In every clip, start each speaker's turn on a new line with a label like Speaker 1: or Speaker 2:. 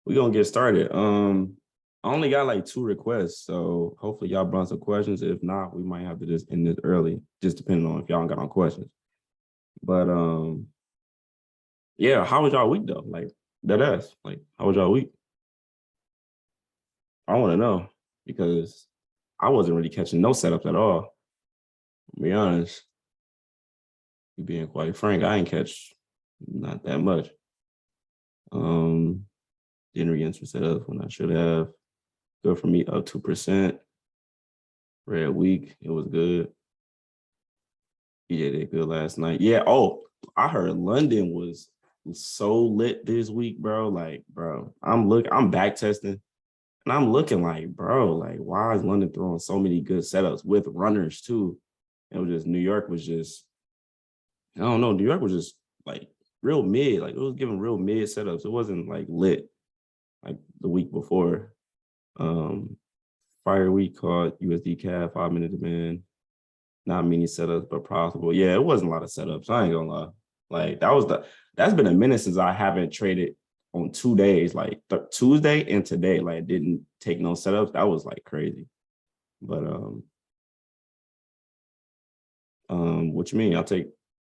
Speaker 1: We're gonna get started. I only got like 2 requests, so hopefully y'all brought some questions. If not, we might have to just end this early, just depending on if y'all got on questions. But yeah, how was y'all week though? Like that ass. Like, how was y'all week? I want to know because I wasn't really catching no setups at all. To be honest, being quite frank, I ain't catch not that much. Um, didn't really enter setups when I should have. Good for me, up 2%. Red week, it was good. Yeah, did good last night. Yeah. Oh, I heard London was so lit this week, bro. Like, bro, I'm back testing and I'm looking like, bro, like, why is London throwing so many good setups with runners too? It was just New York was just, I don't know, New York was just like real mid. Like it was giving real mid setups. It wasn't like lit like the week before. Fire week caught USD CAD 5-minute demand. Not many setups, but profitable. Yeah, it wasn't a lot of setups. I ain't gonna lie. Like that's been a minute since I haven't traded on 2 days, like Tuesday and today. Like didn't take no setups. That was like crazy. But what you mean?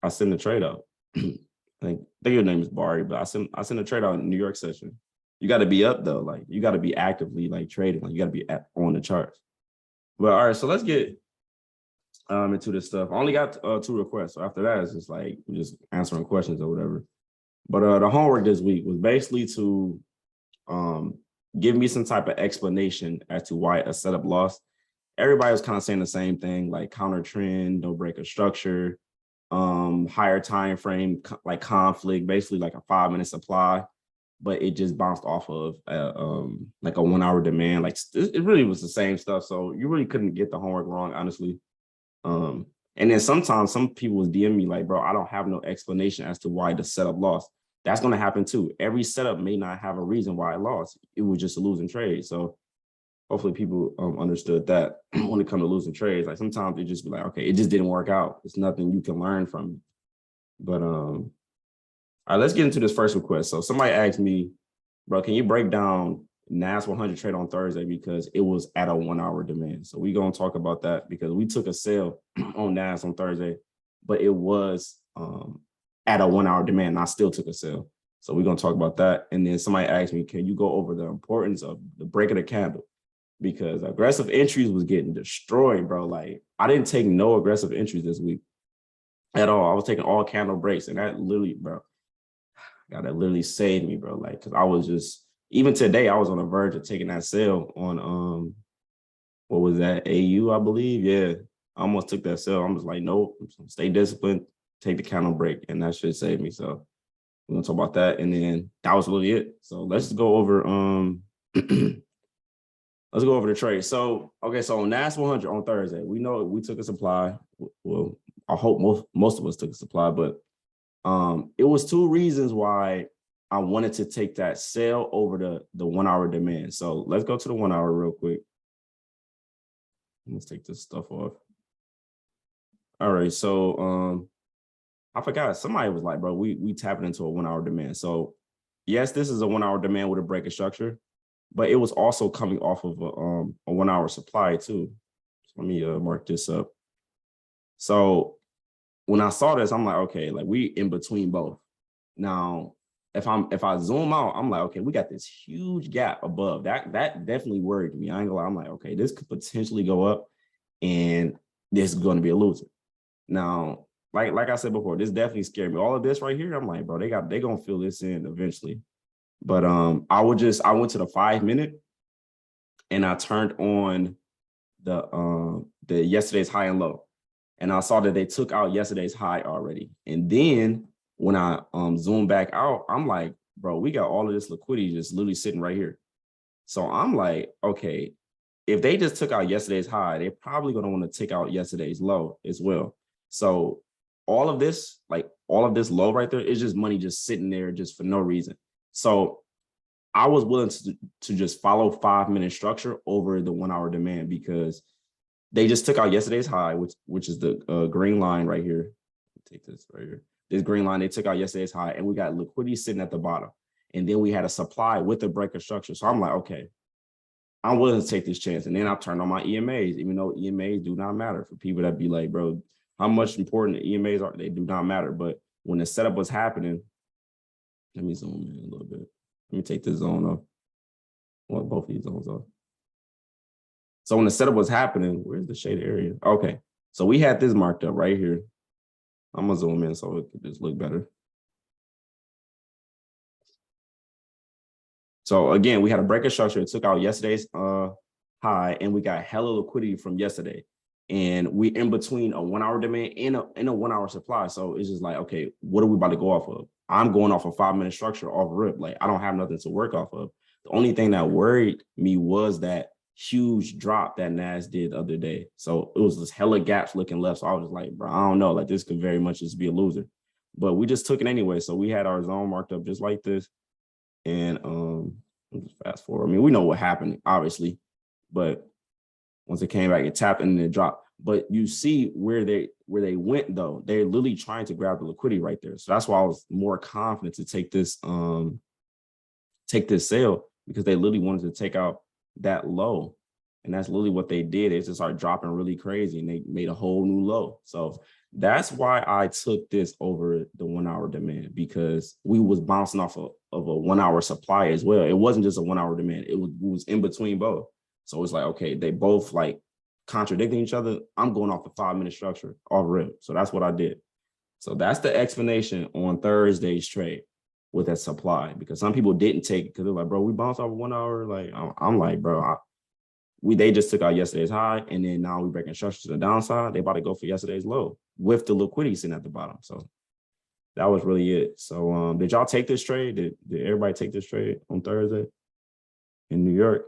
Speaker 1: I send the trade out. I think your name is Barry, but I send a trade out in New York session. You got to be up though. Like you got to be actively like trading. Like you got to be on the charts. But all right, so let's get into this stuff. I only got 2 requests. So after that, it's just like just answering questions or whatever. But the homework this week was basically to give me some type of explanation as to why a setup lost. Everybody was kind of saying the same thing, like counter trend, no break of structure, higher time frame, like conflict, basically like a 5-minute supply, but it just bounced off of like a 1-hour demand. Like it really was the same stuff. So you really couldn't get the homework wrong, honestly. And then sometimes some people was DM me like, bro, I don't have no explanation as to why the setup lost. That's going to happen too. Every setup may not have a reason why it lost. It was just a losing trade. So hopefully people understood that when it comes to losing trades. Like sometimes they just be like, okay, it just didn't work out. It's nothing you can learn from it. But all right, let's get into this first request. So somebody asked me, bro, can you break down NAS 100 trade on Thursday because it was at a 1-hour demand. So we're going to talk about that because we took a sale on NAS on Thursday, but it was at a 1-hour demand and I still took a sale. So we're going to talk about that. And then somebody asked me, can you go over the importance of the break of the candle? Because aggressive entries was getting destroyed, bro. Like I didn't take no aggressive entries this week at all. I was taking all candle breaks and that literally, bro, God, that literally saved me, bro. Like, cause I was just, even today, I was on the verge of taking that sale on what was that, AU, I believe. Yeah, I almost took that sale. I'm just like, nope, stay disciplined, take the candle break, and that should save me. So we're gonna talk about that, and then that was really it. So let's go over let's go over the trade. So okay, so on NAS 100 on Thursday, we know we took a supply. Well, I hope most of us took a supply, but it was 2 reasons why I wanted to take that sale over the 1-hour demand. So let's go to the 1-hour real quick. Let's take this stuff off. All right, so I forgot. Somebody was like, bro, we tapping into a 1-hour demand. So yes, this is a 1-hour demand with a break of structure, but it was also coming off of a 1-hour supply too. So let me mark this up. So when I saw this, I'm like, okay, like we in between both. Now, if I zoom out, I'm like, okay, we got this huge gap above. That definitely worried me. I ain't gonna lie. I'm like, okay, this could potentially go up and this is going to be a loser. Now, like I said before, this definitely scared me. All of this right here, I'm like, bro, they gonna fill this in eventually. But I went to the 5-minute and I turned on the yesterday's high and low. And I saw that they took out yesterday's high already. And then when I zoom back out, I'm like, bro, we got all of this liquidity just literally sitting right here. So I'm like, okay, if they just took out yesterday's high, they're probably going to want to take out yesterday's low as well. So all of this low right there is just money just sitting there just for no reason. So I was willing to just follow 5-minute structure over the 1-hour demand because they just took out yesterday's high, which is the green line right here. Take this right here. This green line, they took out yesterday's high, and we got liquidity sitting at the bottom. And then we had a supply with the breaker structure. So I'm like, okay, I'm willing to take this chance. And then I turned on my EMAs, even though EMAs do not matter for people that be like, bro, how much important the EMAs are, they do not matter. But when the setup was happening, let me zoom in a little bit. Let me take this zone off. Well, both of these zones off. So when the setup was happening, where's the shaded area? Okay. So we had this marked up right here. I'm gonna zoom in so it could just look better. So again, we had a breaker structure. It took out yesterday's high, and we got hella liquidity from yesterday. And we in between a 1 hour demand and a 1 hour supply. So it's just like, okay, what are we about to go off of? I'm going off a 5-minute structure off rip. Like I don't have nothing to work off of. The only thing that worried me was that huge drop that Nas did the other day. So it was this hella gaps looking left. So I was just like, bro, I don't know. Like this could very much just be a loser. But we just took it anyway. So we had our zone marked up just like this. And just fast forward. I mean, we know what happened, obviously, but once it came back, it tapped and then it dropped. But you see where they went though. They're literally trying to grab the liquidity right there. So that's why I was more confident to take this sale, because they literally wanted to take out that low. And that's literally what they did. It just started dropping really crazy and they made a whole new low. So that's why I took this over the 1 hour demand, because we was bouncing off of a 1 hour supply as well. It wasn't just a 1 hour demand. It was in between both. So it's like, okay, they both like contradicting each other. I'm going off the 5-minute structure off rip. So that's what I did. So that's the explanation on Thursday's trade with that supply, because some people didn't take it because they're like, bro, we bounced off of 1 hour. Like, I'm like, bro, they just took out yesterday's high, and then now we breaking structure to the downside. They about to go for yesterday's low with the liquidity sitting at the bottom. So that was really it. So did y'all take this trade? Did everybody take this trade on Thursday in New York?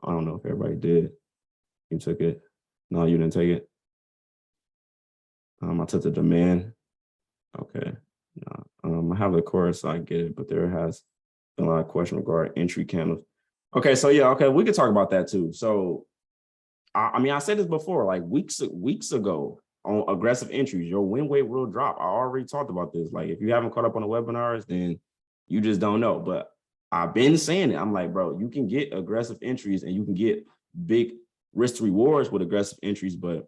Speaker 1: I don't know if everybody did. You took it. No, you didn't take it. I took the demand. Okay. I have the chorus, so I get it, but there has been a lot of question regarding entry candles. Okay, so yeah, okay, we could talk about that too. So, I mean, I said this before, like weeks ago on aggressive entries, your win weight will drop. I already talked about this. Like, if you haven't caught up on the webinars, then you just don't know. But I've been saying it. I'm like, bro, you can get aggressive entries and you can get big risk to rewards with aggressive entries, but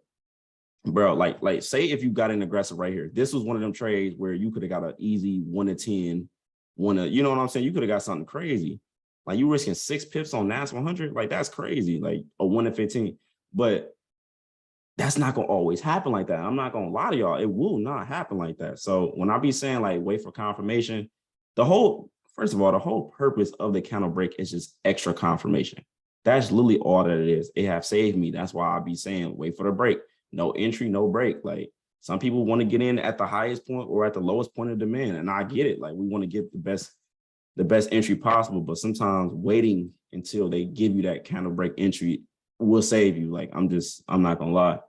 Speaker 1: bro, like say if you got an aggressive right here, this was one of them trades where you could have got an easy 1 to 10, you know what I'm saying? You could have got something crazy. Like you risking 6 pips on NAS 100, like that's crazy, like a 1 to 15. But that's not gonna always happen like that. I'm not gonna lie to y'all, it will not happen like that. So when I be saying like wait for confirmation, first of all, the whole purpose of the candle break is just extra confirmation. That's literally all that it is. It have saved me. That's why I be saying wait for the break. No entry, no break. Like some people want to get in at the highest point or at the lowest point of demand, and I get it. Like we want to get the best entry possible, but sometimes waiting until they give you that candle break entry will save you. Like I'm not gonna lie.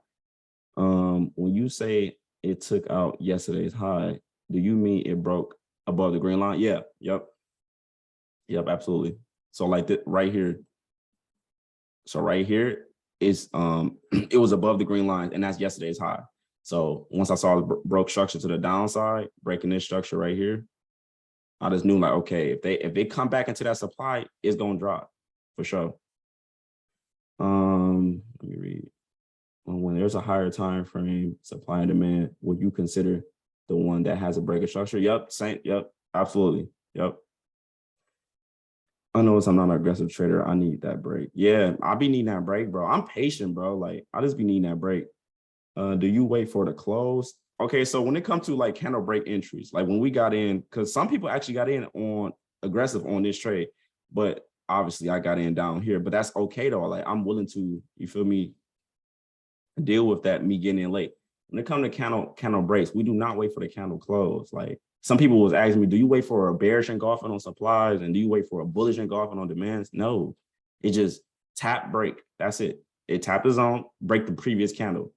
Speaker 1: When you say it took out yesterday's high, do you mean it broke above the green line? Yeah. Yep, absolutely. So like that right here. So right here is it was above the green line, and that's yesterday's high. So once I saw the broke structure to the downside, breaking this structure right here, I just knew like, okay, if they come back into that supply, it's gonna drop for sure. Let me read. When there's a higher time frame, supply and demand, would you consider the one that has a breaker structure? Yep, same. Yep, absolutely. Yep. I know I'm not an aggressive trader. I need that break. Yeah, I be needing that break, bro. I'm patient, bro. Like I just be needing that break. Do you wait for the close? Okay, so when it comes to like candle break entries, like when we got in, because some people actually got in on aggressive on this trade, but obviously I got in down here. But that's okay though. Like I'm willing to, you feel me, deal with that, me getting in late. When it comes to candle breaks, we do not wait for the candle close. Like some people was asking me, do you wait for a bearish engulfing on supplies and do you wait for a bullish engulfing on demands? No, it just tap break. That's it. It tap the zone, break the previous candle.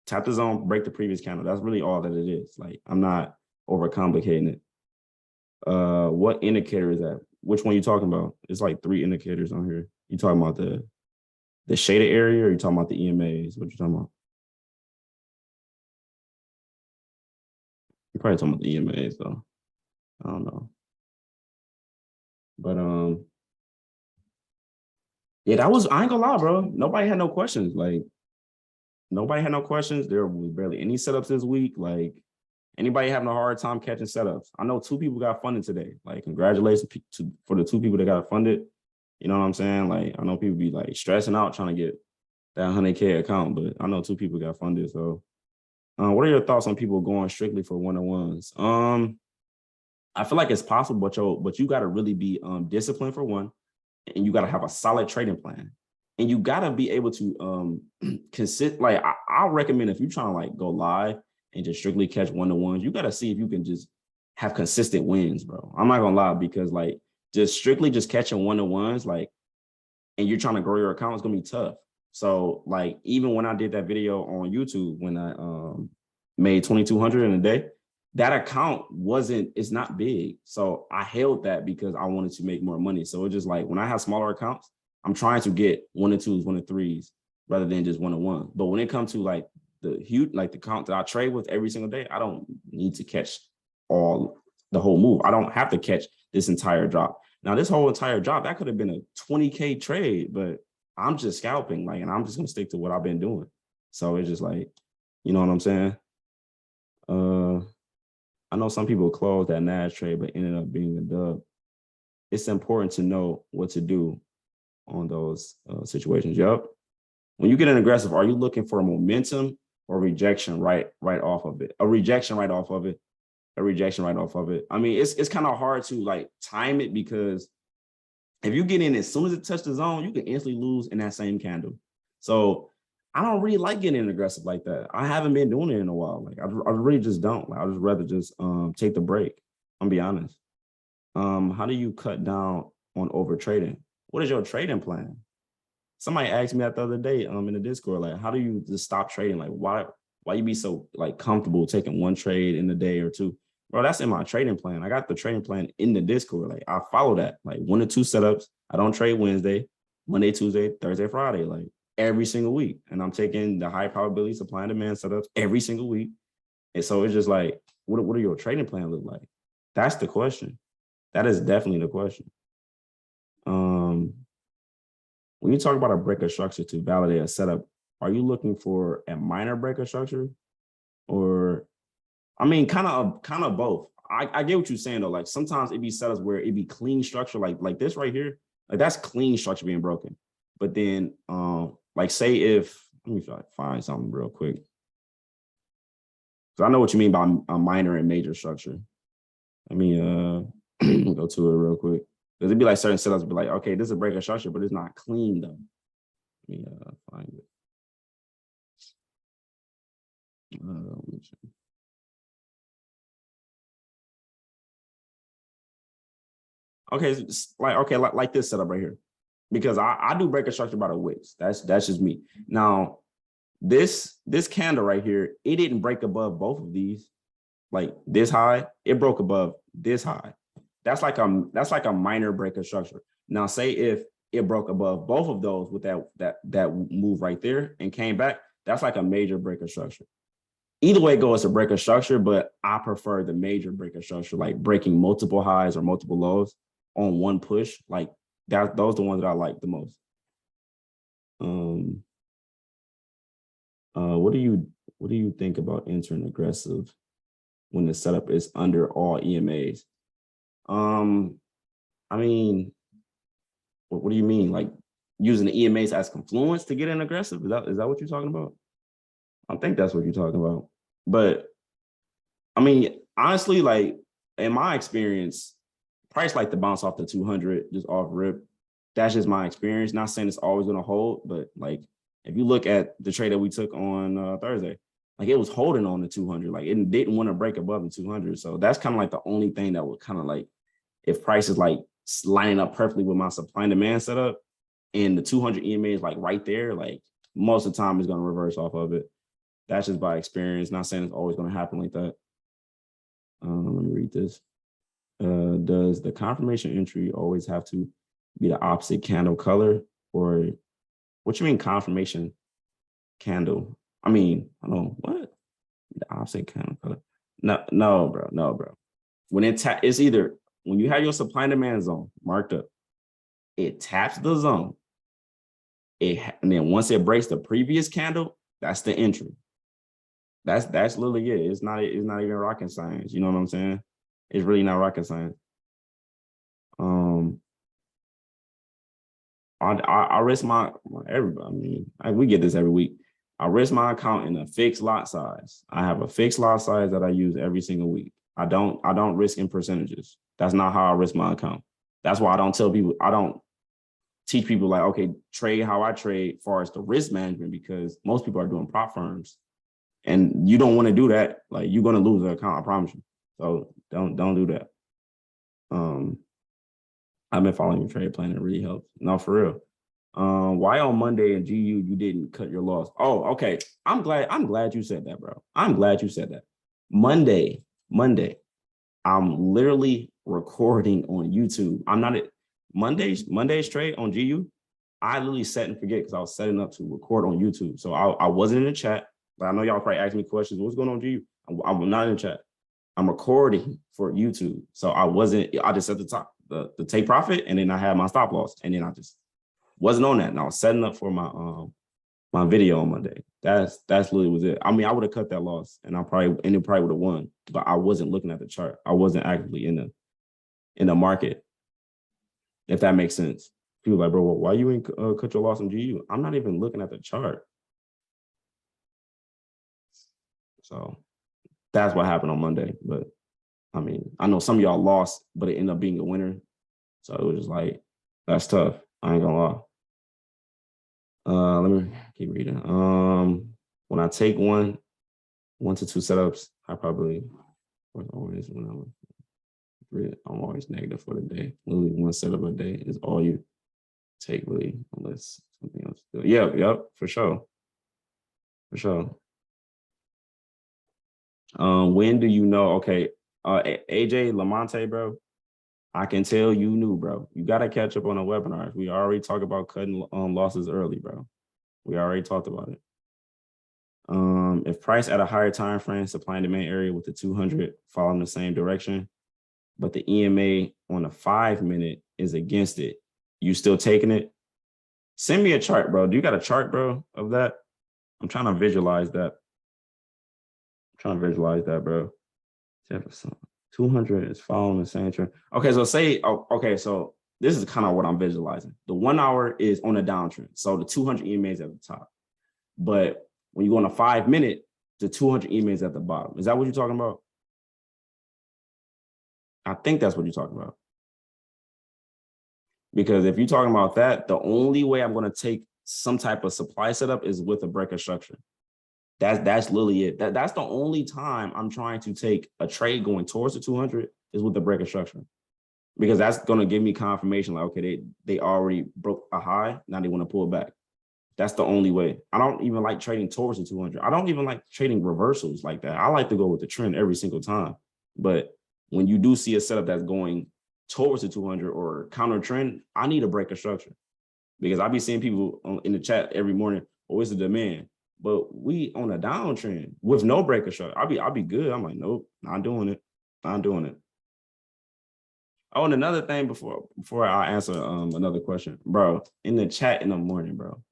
Speaker 1: Tap the zone, break the previous candle. That's really all that it is. Like I'm not overcomplicating it. What indicator is that? Which one you talking about? It's like 3 indicators on here. You talking about the shaded area, or you talking about the EMAs? What you talking about? You're probably talking about the EMAs though. I don't know. But yeah, that was, I ain't gonna lie, bro. Nobody had no questions. Like nobody had no questions. There was barely any setups this week. Like anybody having a hard time catching setups. I know 2 people got funded today. Like congratulations for the 2 people that got funded. You know what I'm saying? Like I know people be like stressing out trying to get that 100K account, but I know 2 people got funded. So what are your thoughts on people going strictly for one-on-ones? I feel like it's possible, but you got to really be disciplined for one, and you got to have a solid trading plan, and you got to be able to consist. Like I recommend if you're trying to like go live and just strictly catch one-on-ones, you got to see if you can just have consistent wins, bro. I'm not gonna lie, because like just strictly just catching one-on-ones, like, and you're trying to grow your account, it's gonna be tough. So like even when I did that video on YouTube, when I made 2,200 in a day, that account it's not big. So I held that because I wanted to make more money. So it's just like when I have smaller accounts, I'm trying to get 1-2s, 1-3s rather than just 1-1. But when it comes to like the huge, like the account that I trade with every single day, I don't need to catch the whole move. I don't have to catch this entire drop. Now, this whole entire drop, that could have been a 20K trade, but I'm just scalping, like, and I'm just gonna stick to what I've been doing. So it's just like, you know what I'm saying? I know some people closed that NAS trade, but ended up being a dub. It's important to know what to do on those situations. Yup. When you get an aggressive, are you looking for a momentum or rejection right off of it? A rejection right off of it. A rejection right off of it. I mean, it's kind of hard to like time it, because if you get in as soon as it touches the zone, you can instantly lose in that same candle. So I don't really like getting aggressive like that. I haven't been doing it in a while. Like I really just don't. Like, I'd just rather just take the break. I'm be honest. How do you cut down on over trading? What is your trading plan? Somebody asked me that the other day in the Discord, like, how do you just stop trading? Like, why you be so like comfortable taking one trade in a day or two? Bro, that's in my trading plan. I got the trading plan in the Discord. Like I follow that, like 1 to 2 setups. I don't trade Wednesday, Monday, Tuesday, Thursday, Friday, like every single week. And I'm taking the high probability supply and demand setups every single week. And so it's just like, what do your trading plan look like? That's the question. That is definitely the question. When you talk about a breaker structure to validate a setup, are you looking for a minor breaker structure, or, I mean, kind of both? I get what you're saying though. Like sometimes it be setups where it be clean structure, like this right here, like that's clean structure being broken. But then, like say if, let me try to find something real quick. So I know what you mean by a minor and major structure. Let me go to it real quick. Because it'd be like certain setups be like, okay, this is a breaker structure, but it's not clean though. Let me find it. Okay, like this setup right here, because I do breaker structure by the wicks. That's just me. Now, this candle right here, it didn't break above both of these, like this high. It broke above this high. That's like a minor breaker structure. Now, say if it broke above both of those with that move right there and came back, that's like a major breaker structure. Either way it goes, it's a breaker structure, but I prefer the major breaker structure, like breaking multiple highs or multiple lows on one push. Like that, those are the ones that I like the most. What do you think about entering aggressive when the setup is under all EMAs? I mean, what do you mean? Like using the EMAs as confluence to get in aggressive? Is that what you're talking about? I think that's what you're talking about. But I mean, honestly, like in my experience, price like to bounce off the 200 just off rip. That's just my experience. Not saying it's always going to hold, but like if you look at the trade that we took on Thursday, like it was holding on the 200. Like it didn't want to break above the 200. So that's kind of like the only thing that would kind of like, if price is like lining up perfectly with my supply and demand setup and the 200 EMA is like right there, like most of the time it's going to reverse off of it. That's just by experience. Not saying it's always going to happen like that. Let me read this. Does the confirmation entry always have to be the opposite candle color, or what you mean confirmation candle? I mean, I don't know what the opposite candle color. No, bro. When it's either when you have your supply and demand zone marked up, it taps the zone. And then once it breaks the previous candle, that's the entry. That's literally it. It's not even rocket science. You know what I'm saying? It's really not rocket science. I risk everybody. I mean, we get this every week. I risk my account in a fixed lot size. I have a fixed lot size that I use every single week. I don't risk in percentages. That's not how I risk my account. That's why I don't tell people, I don't teach people like, okay, trade how I trade as far as the risk management, because most people are doing prop firms and you don't want to do that. Like, you're going to lose the account, I promise you. So don't do that. I've been following your trade plan. It really helps. No, for real. Why on Monday in GU you didn't cut your loss? Oh, okay. I'm glad you said that, bro. I'm glad you said that. Monday, I'm literally recording on YouTube. I'm not at Monday's trade on GU. I literally set and forget because I was setting up to record on YouTube. So I wasn't in the chat, but I know y'all probably asking me questions. What's going on GU? I'm not in the chat. I'm recording for YouTube. So I just set the top, the take profit, and then I had my stop loss. And then I just wasn't on that. And I was setting up for my video on Monday. That's literally was it. I mean, I would have cut that loss and it probably would have won, but I wasn't looking at the chart. I wasn't actively in the market, if that makes sense. People are like, bro, why you ain't cut your loss on GU? I'm not even looking at the chart. So that's what happened on Monday. But I mean, I know some of y'all lost, but it ended up being a winner. So it was just like, that's tough. I ain't gonna lie. Let me keep reading. When I take one to two setups, I probably always I'm always negative for the day. Literally one setup a day is all you take, really, unless something else. Yep, for sure. When do you know? Okay, AJ Lamonte, bro. I can tell you knew, bro. You got to catch up on the webinars. We already talked about cutting losses early, bro. We already talked about it. If price at a higher time frame, supply and demand area with the 200 following the same direction, but the EMA on a 5-minute is against it, you still taking it? Send me a chart, bro. Do you got a chart, bro, of that? I'm trying to visualize that. Bro. 200 is following the same trend. Okay, so this is kind of what I'm visualizing. The 1 hour is on a downtrend. So the 200 EMA is at the top. But when you go on a 5-minute, the 200 EMA is at the bottom. Is that what you're talking about? I think that's what you're talking about. Because if you're talking about that, the only way I'm going to take some type of supply setup is with a breaker structure. That's literally it. That's the only time I'm trying to take a trade going towards the 200 is with the breaker structure, because that's going to give me confirmation like, okay, they already broke a high. Now they want to pull it back. That's the only way. I don't even like trading towards the 200. I don't even like trading reversals like that. I like to go with the trend every single time. But when you do see a setup that's going towards the 200 or counter trend, I need a breaker structure, because I be seeing people in the chat every morning, oh, it's a demand. But we on a downtrend with no breaker structure. I'll be good. I'm like, nope, not doing it. Oh, and another thing before I answer another question, bro, in the chat in the morning, bro,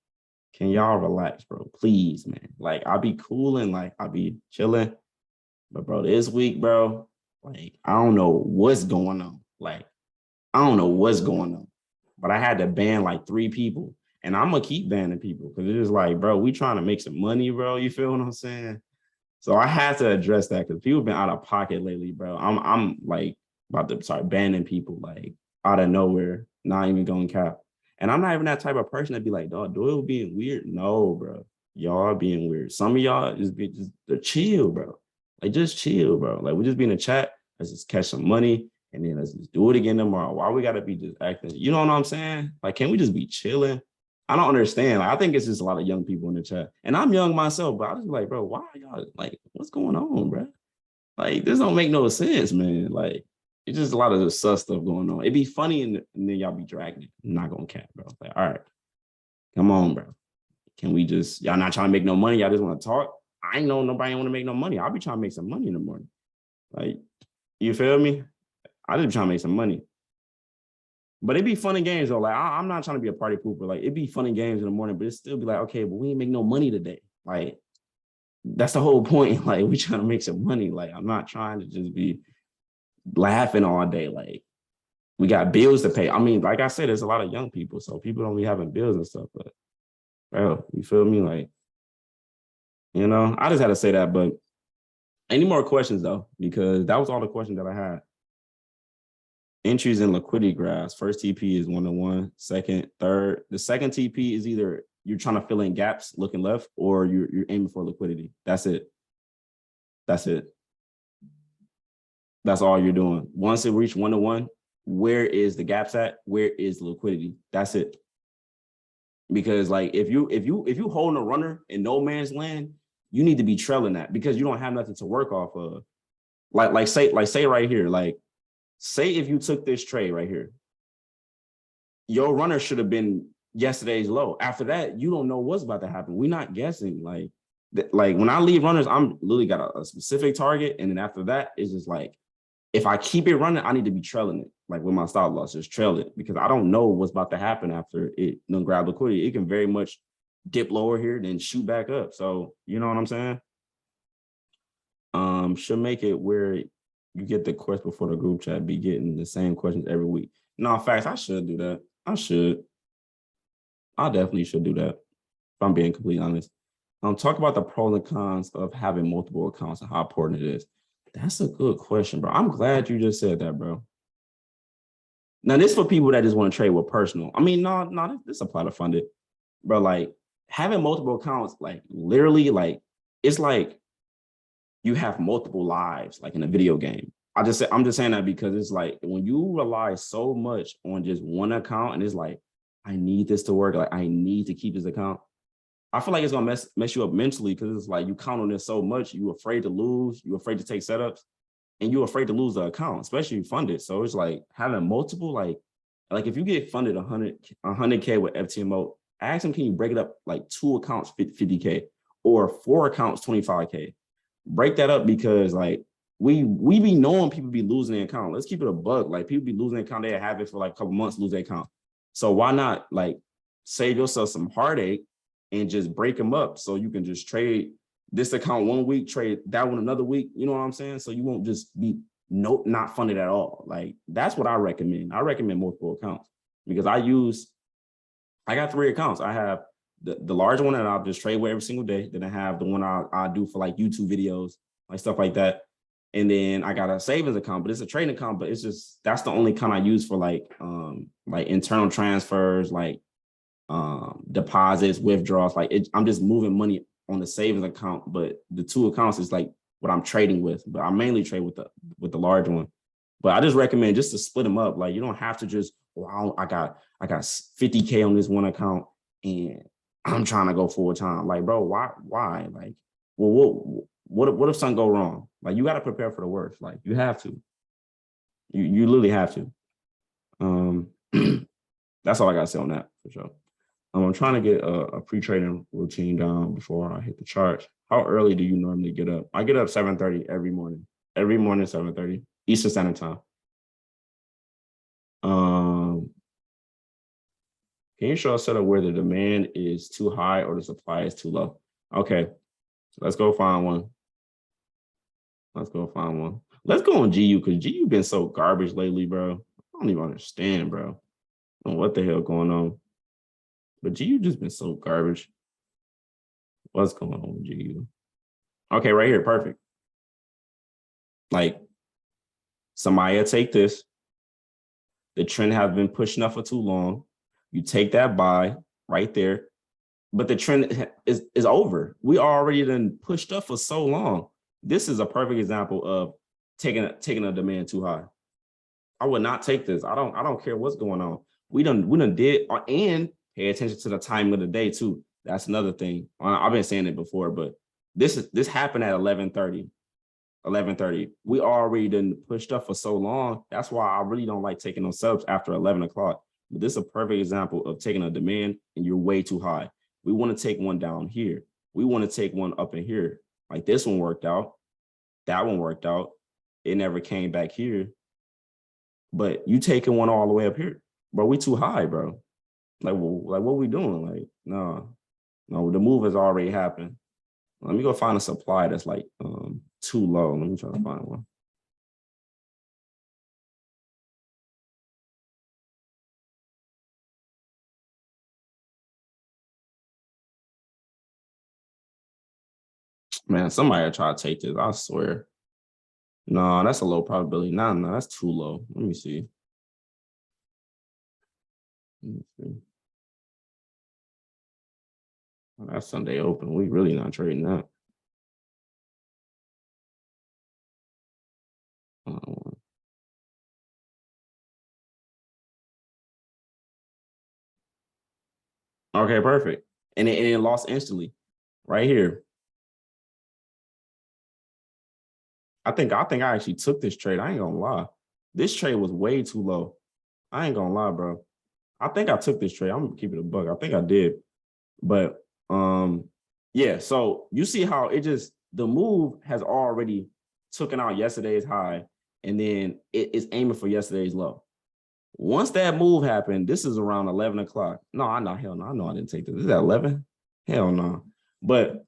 Speaker 1: can y'all relax, bro? Please, man. Like, I'll be cooling, like I'll be chilling. But bro, this week, bro, like, I don't know what's going on. Like, I don't know what's going on. But I had to ban like 3 people. And I'm gonna keep banning people because it's just like, bro, we trying to make some money, bro. You feel what I'm saying? So I had to address that because people been out of pocket lately, bro. I'm like about to start banning people like out of nowhere, not even going cap. And I'm not even that type of person to be like, dog, Doyle being weird. No, bro. Y'all being weird. Some of y'all just chill, bro. Like, just chill, bro. Like, we just be in a chat. Let's just catch some money. And then let's just do it again tomorrow. Why we gotta be just acting? You know what I'm saying? Like, can we just be chilling? I don't understand. Like, I think it's just a lot of young people in the chat. And I'm young myself, but I just be like, bro, why are y'all like, what's going on, bro? Like, this don't make no sense, man. Like, it's just a lot of the sus stuff going on. It'd be funny and then y'all be dragging it. I'm not gonna cap, bro. Like, all right, come on, bro. Can we just, y'all not trying to make no money? Y'all just want to talk? I ain't know nobody want to make no money. I'll be trying to make some money in the morning. Like, you feel me? I just be trying to make some money. But it'd be fun and games though. Like I'm not trying to be a party pooper. Like it'd be fun and games in the morning, but it still be like, okay, but we ain't make no money today. Like that's the whole point. Like we trying to make some money. Like I'm not trying to just be laughing all day. Like we got bills to pay. I mean, like I said, there's a lot of young people, so people don't be having bills and stuff. But bro, you feel me? Like, you know, I just had to say that. But any more questions though? Because that was all the questions that I had. Entries in liquidity graphs. First TP is 1-to-1. Second, third. The second TP is either you're trying to fill in gaps looking left, or you're aiming for liquidity. That's it. That's it. That's all you're doing. Once it reached 1-to-1, where is the gaps at? Where is liquidity? That's it. Because like if you holding a runner in no man's land, you need to be trailing that because you don't have nothing to work off of. Like say right here, like say if you took this trade right here, your runner should have been yesterday's low. After that, you don't know what's about to happen. We're not guessing. Like when I leave runners, I'm literally got a specific target, and then after that, it's just like if I keep it running, I need to be trailing it, like with my stop loss, just trail it because I don't know what's about to happen after it grab liquidity. It can very much dip lower here, then shoot back up. So you know what I'm saying? Should make it where you get the quest before the group chat be getting the same questions every week. No, in fact, I should do that. I definitely should do that. If I'm being completely honest. Talk about the pros and cons of having multiple accounts and how important it is. That's a good question, bro. I'm glad you just said that, bro. Now, this for people that just want to trade with personal. I mean, no, this apply to funded. Bro, like having multiple accounts, like literally, like it's like you have multiple lives, like in a video game. I'm just saying that because it's like when you rely so much on just one account and it's like, I need this to work, like I need to keep this account. I feel like it's gonna mess you up mentally because it's like you count on this so much, you're afraid to lose, you're afraid to take setups, and you're afraid to lose the account, especially if you fund it. So it's like having multiple, like if you get funded 100K with FTMO, ask them, can you break it up like 2 accounts 50K or 4 accounts 25K? Break that up because like we be knowing people be losing their account. Let's keep it a buck. Like people be losing their account, they have it for like a couple months, lose their account. So why not like save yourself some heartache and just break them up so you can just trade this account one week, trade that one another week. You know what I'm saying? So you won't just be not funded at all. Like that's what I recommend. I recommend multiple accounts because I got 3 accounts. I have the large one that I'll just trade with every single day. Then I have the one I do for like YouTube videos, like stuff like that. And then I got a savings account, but it's a trading account, but it's just, that's the only kind I use for like internal transfers, like deposits, withdrawals. Like I'm just moving money on the savings account, but the 2 accounts is like what I'm trading with, but I mainly trade with the large one. But I just recommend just to split them up. Like you don't have to just, wow, I got 50K on this one account and I'm trying to go full time. Like, bro, why? Like, well, what if something go wrong? Like, you got to prepare for the worst. Like, you have to. You literally have to. That's all I got to say on that for sure. I'm trying to get a pre-trading routine down before I hit the charts. How early do you normally get up? I get up 7:30 every morning. Every morning, 7:30 Eastern Standard Time. Can you show a setup where the demand is too high or the supply is too low? Okay, so let's go find one. Let's go on GU because GU been so garbage lately, bro. I don't even understand, bro. I don't know what the hell going on. But GU just been so garbage. What's going on with GU? Okay, right here, perfect. Like, Samaya, take this. The trend has been pushing up for too long. You take that buy right there, but the trend is over. We already done pushed up for so long. This is a perfect example of taking a demand too high. I would not take this. I don't care what's going on. We done did, and pay attention to the time of the day too. That's another thing. I've been saying it before, but this happened at 11:30. 11:30. We already done pushed up for so long. That's why I really don't like taking those subs after 11 o'clock. But this is a perfect example of taking a demand and you're way too high. We want to take one down here. We want to take one up in here. Like this one worked out. That one worked out. It never came back here. But you taking one all the way up here, bro. We too high, bro. What we doing? Like, no, the move has already happened. Let me go find a supply that's like too low. Let me try to find one. Man, somebody try to take this. I swear. No, that's a low probability. No, that's too low. Let me see. Oh, that's Sunday open. We really not trading that. Okay, perfect. And it lost instantly right here. I think I actually took this trade. I ain't gonna lie. This trade was way too low. I ain't gonna lie, bro. I think I took this trade. I'm gonna keep it a buck. I think I did. But yeah, so you see how the move has already taken out yesterday's high, and then it's aiming for yesterday's low. Once that move happened, this is around 11 o'clock. No, I know, hell no. I know I didn't take this. Is that 11? Hell no. But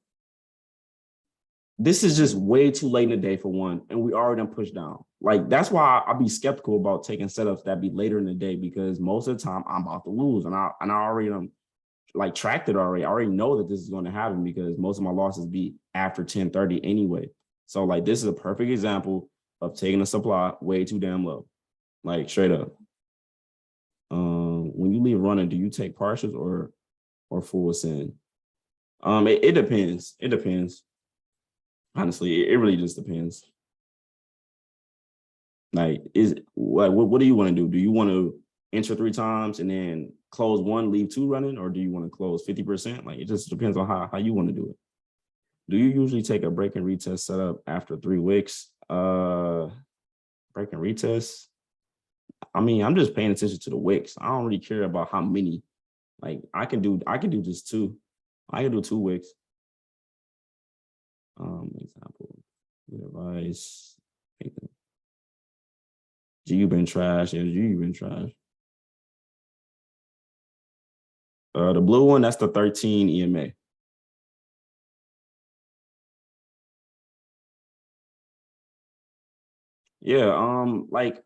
Speaker 1: this is just way too late in the day for one, and we already done pushed down. Like, that's why I'll be skeptical about taking setups that be later in the day, because most of the time I'm about to lose, and I already like tracked it already. I already know that this is going to happen because most of my losses be after 10:30 anyway. So like, this is a perfect example of taking a supply way too damn low, like straight up. When you leave running, do you take partials or full send? It depends. It depends. Honestly, it really just depends. Like, what do you want to do? Do you want to enter 3 times and then close 1, leave 2 running, or do you want to close 50%? Like, it just depends on how you want to do it. Do you usually take a break and retest setup after 3 wicks? Break and retest. I mean, I'm just paying attention to the wicks. I don't really care about how many. Like, I can do just 2. I can do 2 wicks. Example, advice. G been trash. Yeah, G been trash. The blue one, that's the 13 EMA. Yeah, like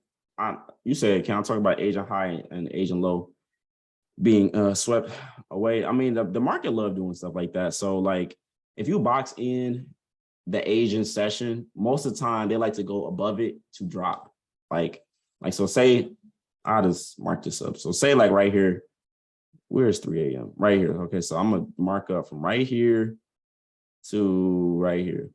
Speaker 1: you said, can I talk about Asian high and Asian low being swept away? I mean, the market love doing stuff like that. So like, if you box in the Asian session, most of the time they like to go above it to drop. Like so say, I'll just mark this up. So say like right here, where's 3 a.m.? Right here. Okay, so I'm gonna mark up from right here to right here.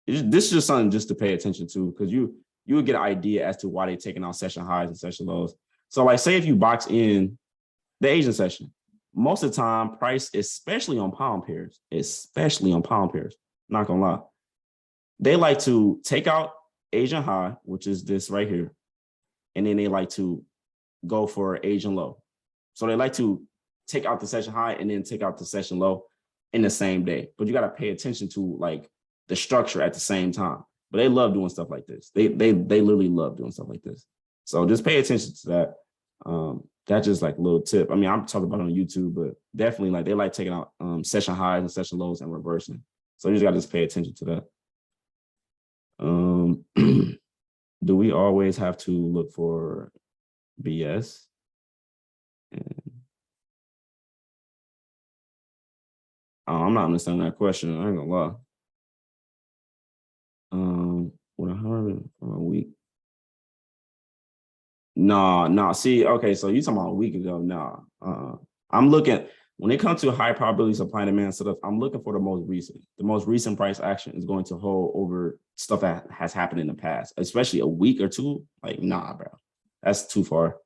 Speaker 1: This is just something just to pay attention to, because you would get an idea as to why they're taking out session highs and session lows. So like, say if you box in the Asian session, most of the time price, especially on pound pairs, not gonna lie, they like to take out Asian high, which is this right here, and then they like to go for Asian low. So they like to take out the session high and then take out the session low in the same day. But you got to pay attention to like the structure at the same time. But they love doing stuff like this. They literally love doing stuff like this. So just pay attention to that. That's just like a little tip. I mean, I'm talking about it on YouTube, but definitely like they like taking out session highs and session lows and reversing. So you just got to just pay attention to that. Do we always have to look for BS? I'm not understanding that question. I ain't gonna lie. What I heard from a week. No. See, okay, so you talking about a week ago? No. I'm looking, when it comes to high probability supply and demand setups, I'm looking for the most recent. The most recent price action is going to hold over stuff that has happened in the past, especially a week or two. Like, nah, bro, that's too far.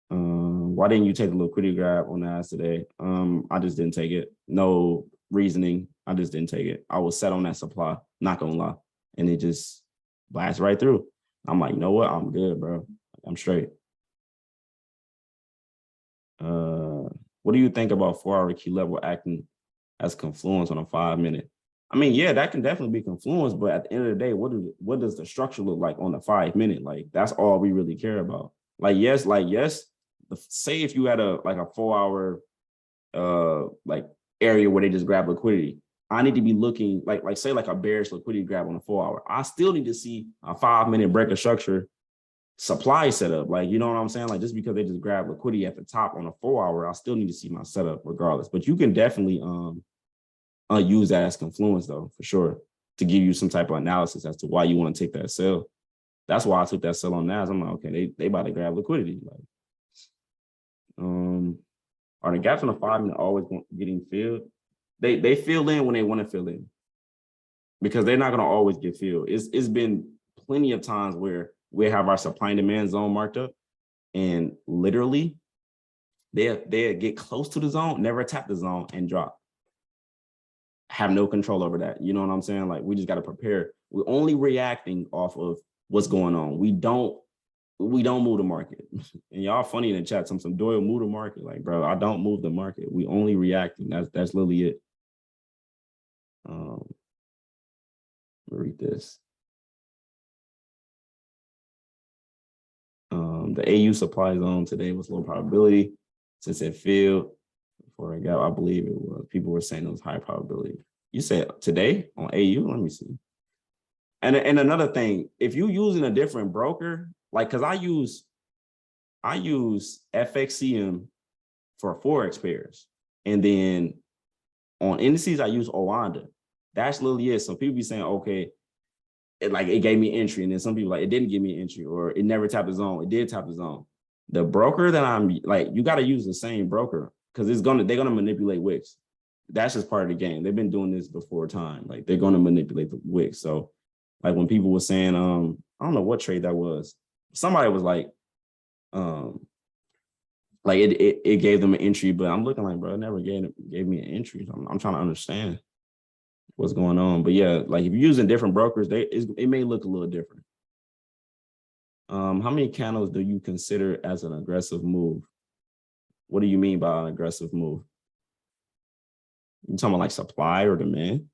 Speaker 1: Why didn't you take the liquidity grab on the ass today? I just didn't take it. No reasoning. I just didn't take it. I was set on that supply, not gonna lie. And it just blasted right through. I'm like, you know what? I'm good, bro. I'm straight. What do you think about 4-hour key level acting as confluence on a 5-minute? I mean, yeah, that can definitely be confluence, but at the end of the day, what does the structure look like on the 5 minute? Like that's all we really care about. Like yes, say if you had a 4 hour like area where they just grab liquidity. I need to be looking like say like a bearish liquidity grab on a 4 hour. I still need to see a 5 minute break of structure supply setup. Like, you know what I'm saying? Like just because they just grab liquidity at the top on a 4 hour, I still need to see my setup regardless. But you can definitely use that as confluence though, for sure, to give you some type of analysis as to why you want to take that sell. That's why I took that sell on NAS. I'm like, okay, they about to grab liquidity. Like, are the gaps on the 5 minute always getting filled? They fill in when they want to fill in because they're not going to always get filled. It's been plenty of times where we have our supply and demand zone marked up, and literally they get close to the zone, never tap the zone, and drop. Have no control over that. You know what I'm saying? Like we just got to prepare. We're only reacting off of what's going on. We don't move the market. And y'all funny in the chat. Some Doyle move the market. Like, bro, I don't move the market. We only reacting. That's literally it. Read this. The AU supply zone today was low probability since it filled before it got. I believe it was. People were saying it was high probability. You said today on AU? Let me see. And another thing, if you're using a different broker, like because I use FXCM for Forex pairs, and then on indices I use Oanda. That's literally it. So people be saying, okay, it gave me entry, and then some people like it didn't give me entry, or it never tapped the zone. It did tap the zone. The broker that I'm like, you got to use the same broker because they're gonna manipulate wicks. That's just part of the game. They've been doing this before time. Like they're gonna manipulate the wicks. So like when people were saying, I don't know what trade that was. Somebody was like it gave them an entry, but I'm looking like, bro, it never gave me an entry. I'm trying to understand what's going on. But yeah, like if you're using different brokers, it may look a little different. How many candles do you consider as an aggressive move? What do you mean by an aggressive move? You talking about like supply or demand?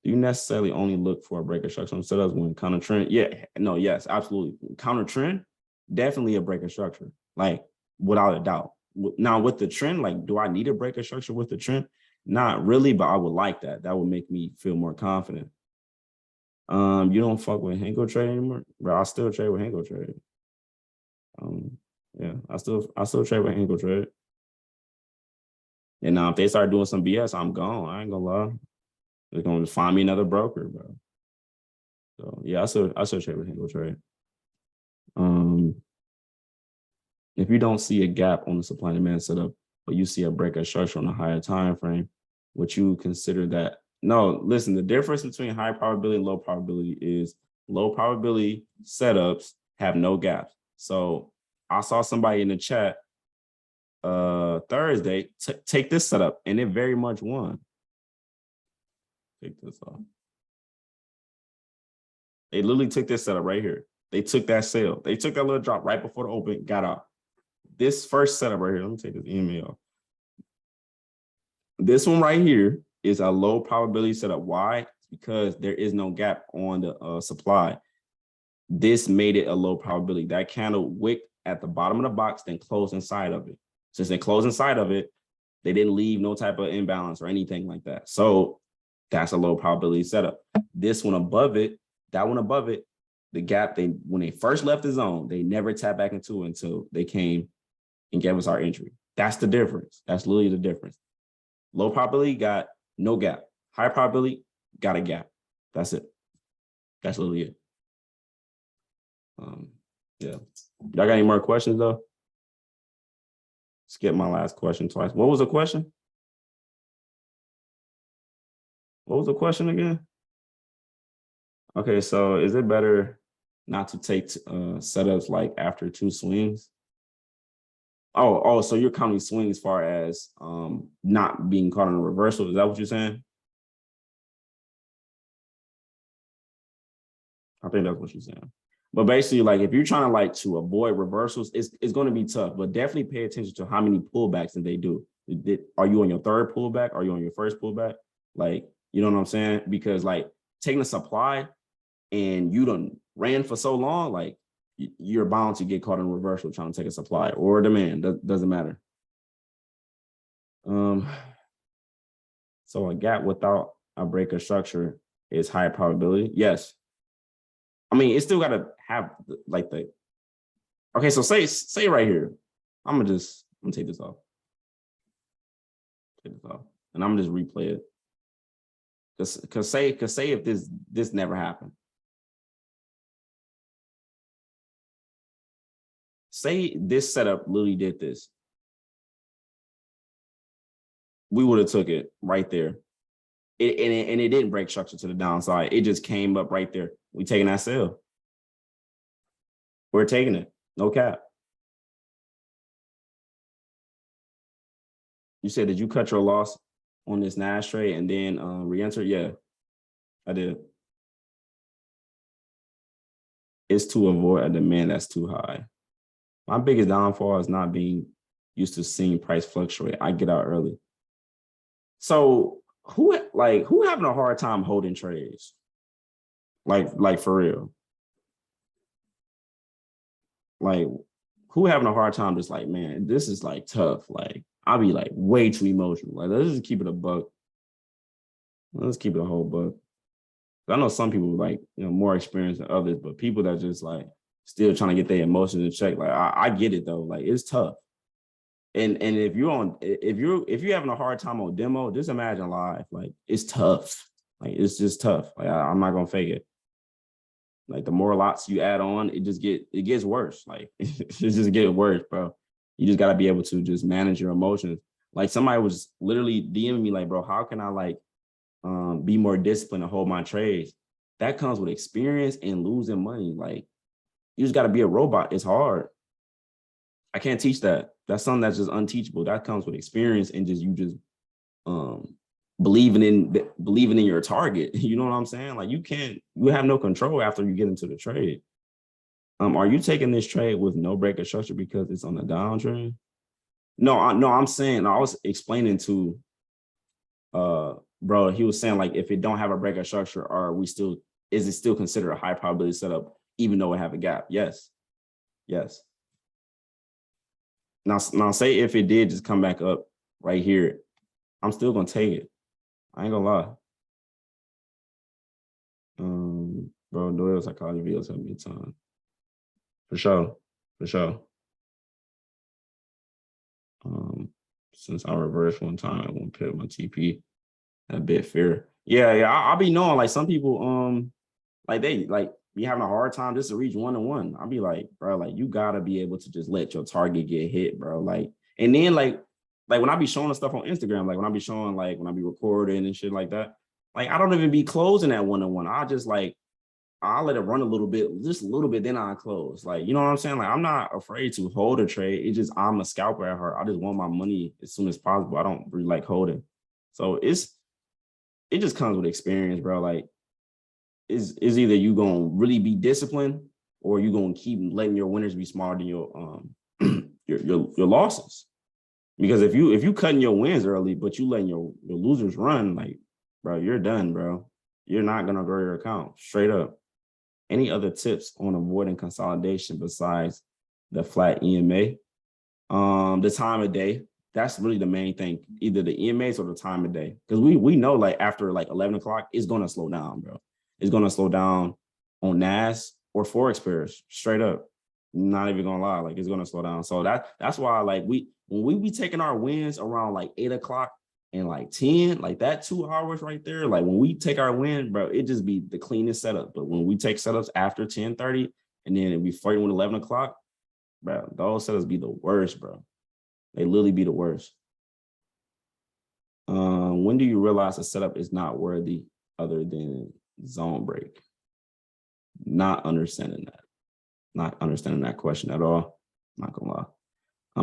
Speaker 1: Do you necessarily only look for a breaker structure on setups when counter trend? Yeah, no, yes, absolutely. Counter trend, definitely a breaker structure, like without a doubt. Now with the trend, like, do I need a breaker structure with the trend? Not really, but I would like that. That would make me feel more confident. You don't fuck with Hanko Trade anymore, bro. I still trade with Hanko Trade. Yeah, I still trade with Hanko Trade. And now if they start doing some BS, I'm gone. I ain't gonna lie. They're gonna find me another broker, bro. So yeah, I still trade with Hanko Trade. If you don't see a gap on the supply and demand setup, but you see a breakout structure on a higher time frame, would you consider that? No, listen, the difference between high probability and low probability is low probability setups have no gaps. So I saw somebody in the chat Thursday take this setup, and it very much won. Take this off. They literally took this setup right here. They took that sale. They took that little drop right before the open, got out. This first setup right here, let me take this email. This one right here is a low probability setup. Why? Because there is no gap on the supply. This made it a low probability. That candle wicked at the bottom of the box, then closed inside of it. Since they closed inside of it, they didn't leave no type of imbalance or anything like that. So that's a low probability setup. This one above it, that one above it, the gap, when they first left the zone, they never tapped back into it until they came and gave us our entry. That's the difference. That's literally the difference. Low probability got no gap. High probability got a gap. That's it. That's literally it. Yeah. Y'all got any more questions though? Skip my last question twice. What was the question? What was the question again? Okay, so is it better not to take setups like after two swings? Oh, so you're counting swings as far as not being caught in a reversal. Is that what you're saying? I think that's what you're saying. But basically, like if you're trying to avoid reversals, it's going to be tough. But definitely pay attention to how many pullbacks that they do. Are you on your third pullback? Are you on your first pullback? Like, you know what I'm saying? Because like taking a supply and you done ran for so long, like you're bound to get caught in reversal trying to take a supply or demand. Doesn't matter. So a gap without a breaker structure is high probability. Yes. I mean, it's still got to have like the. Okay, so say right here. I'm gonna take this off. Take this off, and I'm gonna just replay it. Cause say if this never happened. Say this setup literally did this. We would have took it right there. And it didn't break structure to the downside. It just came up right there. We taking that sell. We're taking it. No cap. You said, did you cut your loss on this NAS trade and then re-enter? Yeah, I did. It's to avoid a demand that's too high. My biggest downfall is not being used to seeing price fluctuate. I get out early. So who having a hard time holding trades? Like for real? Like who having a hard time just like, man, this is like tough. Like I'll be like way too emotional. Like let's just keep it a buck. Let's keep it a whole buck. I know some people like, you know, more experienced than others, but people that just like still trying to get their emotions in check. Like I get it though. Like it's tough. And if you're having a hard time on demo, just imagine live. Like it's tough. Like it's just tough. Like I'm not gonna fake it. Like the more lots you add on, it gets worse. Like it just gets worse, bro. You just gotta be able to just manage your emotions. Like somebody was literally DMing me, like, bro, how can I like be more disciplined to hold my trades? That comes with experience and losing money. Like you just gotta be a robot. It's hard. I can't teach that. That's something that's just unteachable. That comes with experience and just believing in your target. You know what I'm saying? Like you have no control after you get into the trade. Are you taking this trade with no breaker structure because it's on the downtrend? No, I'm saying I was explaining to bro, he was saying like if it don't have a breaker structure, is it still considered a high probability setup even though it have a gap? Yes. Now say if it did just come back up right here, I'm still gonna take it. I ain't gonna lie. Bro, Doyle psychology videos help me a ton. For sure. Since I reversed one time, I won't put my TP a bit fair. Yeah. I'll be knowing like some people like they like be having a hard time just to reach 1-to-1. I'll be like, bro, like you gotta be able to just let your target get hit, bro. Like, and then like when I be showing the stuff on Instagram, like when I be showing like when I be recording and shit like that, like I don't even be closing at 1-to-1. I'll let it run a little bit, just a little bit, then I'll close. Like, you know what I'm saying? Like, I'm not afraid to hold a trade. It's just I'm a scalper at heart. I just want my money as soon as possible. I don't really like holding. So it just comes with experience, bro. Like, is either you gonna really be disciplined or you gonna keep letting your winners be smaller than your your losses. Because if you cutting your wins early, but you letting your losers run, like, bro, you're done, bro. You're not gonna grow your account straight up. Any other tips on avoiding consolidation besides the flat EMA? The time of day. That's really the main thing. Either the EMAs or the time of day. Because we know like after like 11 o'clock, it's gonna slow down, bro. It's gonna slow down on NAS or Forex pairs, straight up. Not even gonna lie, like it's gonna slow down. So that's why like when we be taking our wins around like 8 o'clock and like 10, like that 2 hours right there, like when we take our win, bro, it just be the cleanest setup. But when we take setups after 10:30 and then we fight with 11 o'clock, bro, those setups be the worst, bro. They literally be the worst. When do you realize a setup is not worthy other than zone break? Not understanding that question at all. Not gonna lie.